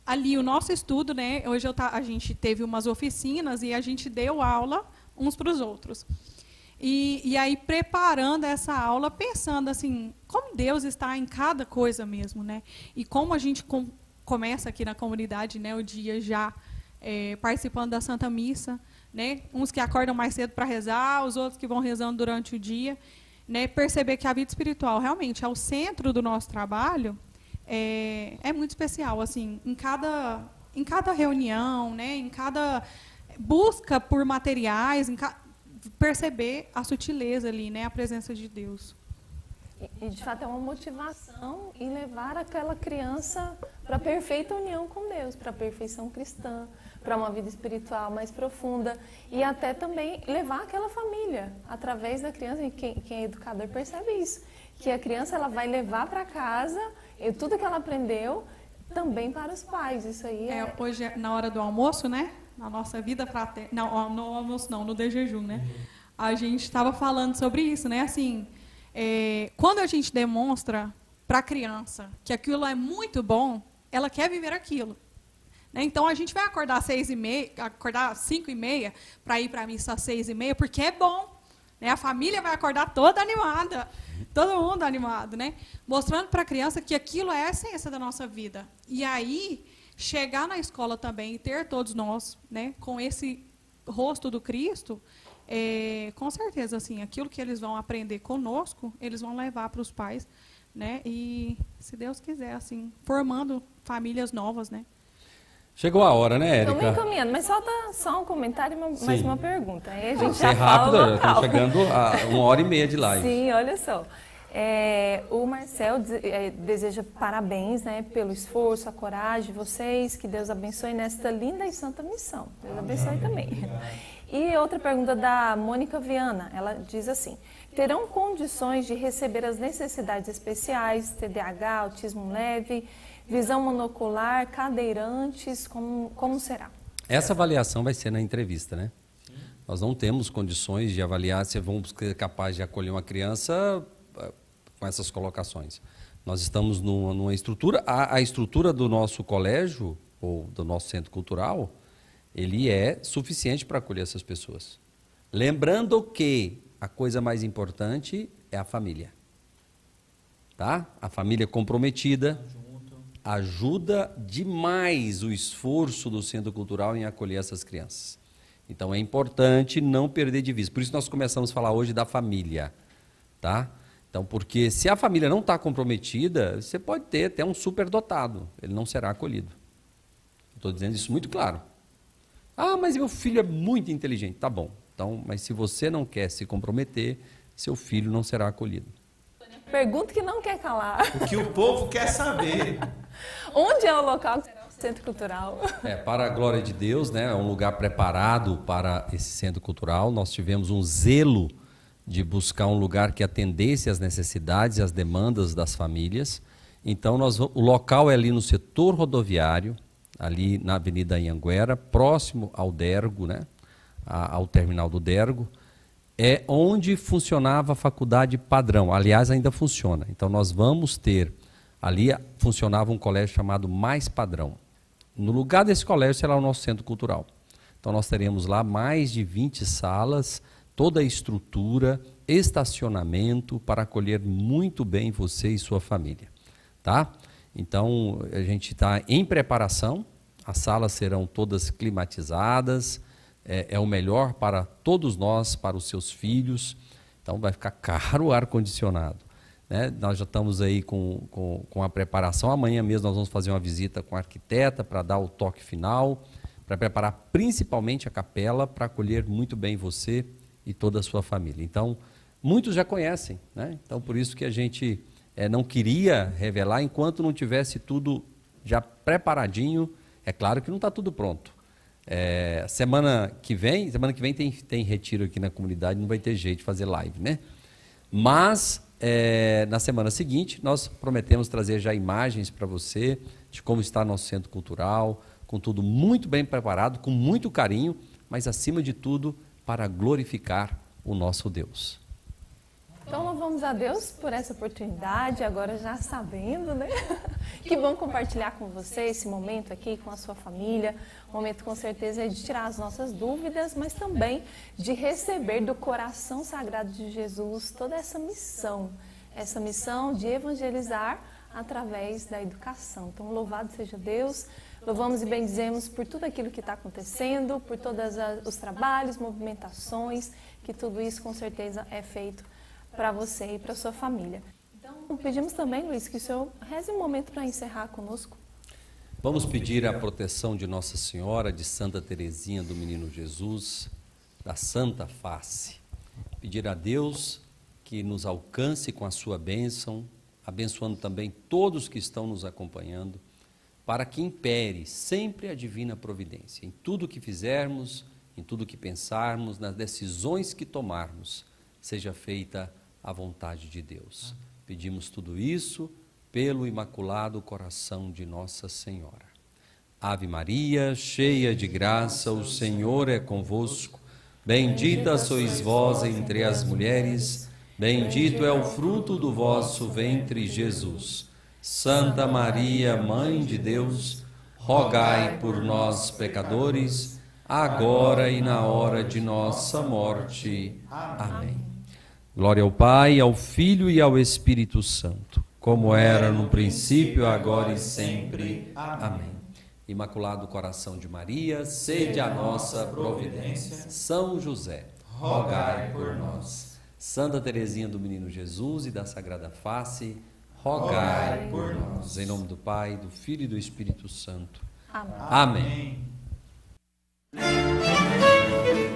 E: ali o nosso estudo, né? Hoje a gente teve umas oficinas e a gente deu aula uns para os outros. E aí preparando essa aula, pensando assim, como Deus está em cada coisa mesmo, né? E como a gente começa aqui na comunidade, né? O dia já participando da Santa Missa, né? Uns que acordam mais cedo para rezar, os outros que vão rezando durante o dia, né? Perceber que a vida espiritual realmente é o centro do nosso trabalho, é muito especial, assim, em cada reunião, né? Em cada busca por materiais, perceber a sutileza ali, né? A presença de Deus.
A: E de fato é uma motivação em levar aquela criança para a perfeita união com Deus, para a perfeição cristã, para uma vida espiritual mais profunda, e até também levar aquela família através da criança. E quem é educador percebe isso, que a criança ela vai levar para casa tudo que ela aprendeu também para os pais. Isso aí
E: hoje na hora do almoço, né? Na nossa vida fraterna, não, no almoço não, no de jejum, né? A gente estava falando sobre isso, né? Assim, quando a gente demonstra para a criança que aquilo é muito bom, ela quer viver aquilo. Então, a gente vai acordar às 6h30, acordar às 5h30 para ir para a missa às 6h30, porque é bom. Né? A família vai acordar toda animada, todo mundo animado, né? Mostrando para a criança que aquilo é a essência da nossa vida. E aí, chegar na escola também e ter todos nós, né, com esse rosto do Cristo, com certeza, assim, aquilo que eles vão aprender conosco, eles vão levar para os pais, né? E, se Deus quiser, assim, formando famílias novas, né?
B: Chegou a hora, né, Érica?
A: Estamos encaminhando, mas falta só um comentário e mais uma pergunta. Aí a gente
B: já rápido, estamos chegando a 1h30 de live.
A: Sim, olha só. O Marcel deseja parabéns, né, pelo esforço, a coragem de vocês, que Deus abençoe nesta linda e santa missão. Deus abençoe também. E outra pergunta da Mônica Viana, ela diz assim: terão condições de receber as necessidades especiais, TDAH, autismo leve, visão monocular, cadeirantes, como será?
B: Essa avaliação vai ser na entrevista, né? Sim. Nós não temos condições de avaliar se vamos ser capazes de acolher uma criança com essas colocações. Nós estamos numa estrutura, a estrutura do nosso colégio, ou do nosso centro cultural, ele é suficiente para acolher essas pessoas. Lembrando que a coisa mais importante é a família. Tá? A família comprometida ajuda demais o esforço do centro cultural em acolher essas crianças. Então é importante não perder de vista. Por isso nós começamos a falar hoje da família. Tá? Então, porque se a família não está comprometida, você pode ter até um superdotado, ele não será acolhido. Estou dizendo isso muito claro. Ah, mas meu filho é muito inteligente. Tá bom. Então, mas se você não quer se comprometer, seu filho não será acolhido.
A: Pergunta que não quer calar.
C: O que o povo quer saber.
A: Onde é o local que será o Centro Cultural?
B: Para a glória de Deus, né, é um lugar preparado para esse centro cultural. Nós tivemos um zelo de buscar um lugar que atendesse às necessidades e às demandas das famílias. Então, o local é ali no setor rodoviário, ali na Avenida Anhanguera, próximo ao Dergo, né, ao terminal do Dergo. É onde funcionava a faculdade padrão. Aliás, ainda funciona. Então, nós vamos ter... Ali funcionava um colégio chamado Mais Padrão. No lugar desse colégio será o nosso centro cultural. Então nós teremos lá mais de 20 salas, toda a estrutura, estacionamento para acolher muito bem você e sua família. Tá? Então a gente está em preparação, as salas serão todas climatizadas, é o melhor para todos nós, para os seus filhos. Então vai ficar caro o ar-condicionado. Né? Nós já estamos aí com a preparação. Amanhã mesmo nós vamos fazer uma visita com a arquiteta para dar o toque final, para preparar principalmente a capela para acolher muito bem você e toda a sua família. Então, muitos já conhecem, né? Então por isso que a gente não queria revelar enquanto não tivesse tudo já preparadinho. É claro que não está tudo pronto. Semana que vem tem retiro aqui na comunidade, não vai ter jeito de fazer live, né? Mas na semana seguinte, nós prometemos trazer já imagens para você de como está nosso centro cultural, com tudo muito bem preparado, com muito carinho, mas acima de tudo, para glorificar o nosso Deus.
A: Então louvamos a Deus por essa oportunidade, agora já sabendo, né? Que bom compartilhar com você esse momento aqui com a sua família. O momento com certeza é de tirar as nossas dúvidas, mas também de receber do coração sagrado de Jesus toda essa missão de evangelizar através da educação. Então louvado seja Deus, louvamos e bendizemos por tudo aquilo que está acontecendo, por todos os trabalhos, movimentações, que tudo isso com certeza é feito para você e para sua família. Então, pedimos também, Luiz, que o senhor reze um momento para encerrar conosco.
B: Vamos pedir a proteção de Nossa Senhora, de Santa Teresinha do Menino Jesus, da Santa Face. Pedir a Deus que nos alcance com a sua bênção, abençoando também todos que estão nos acompanhando, para que impere sempre a divina providência. Em tudo que fizermos, em tudo que pensarmos, nas decisões que tomarmos, seja feita a vontade de Deus. Pedimos tudo isso pelo Imaculado Coração de Nossa Senhora. Ave Maria, cheia de graça, o Senhor é convosco. Bendita sois vós entre as mulheres, bendito é o fruto do vosso ventre, Jesus. Santa Maria, Mãe de Deus, rogai por nós, pecadores, agora e na hora de nossa morte. Amém. Glória ao Pai, ao Filho e ao Espírito Santo, como era no princípio, agora e sempre. Amém. Imaculado Coração de Maria, sede a nossa providência. São José, rogai por nós. Santa Teresinha do Menino Jesus e da Sagrada Face, rogai por nós. Em nome do Pai, do Filho e do Espírito Santo.
A: Amém.
B: Amém.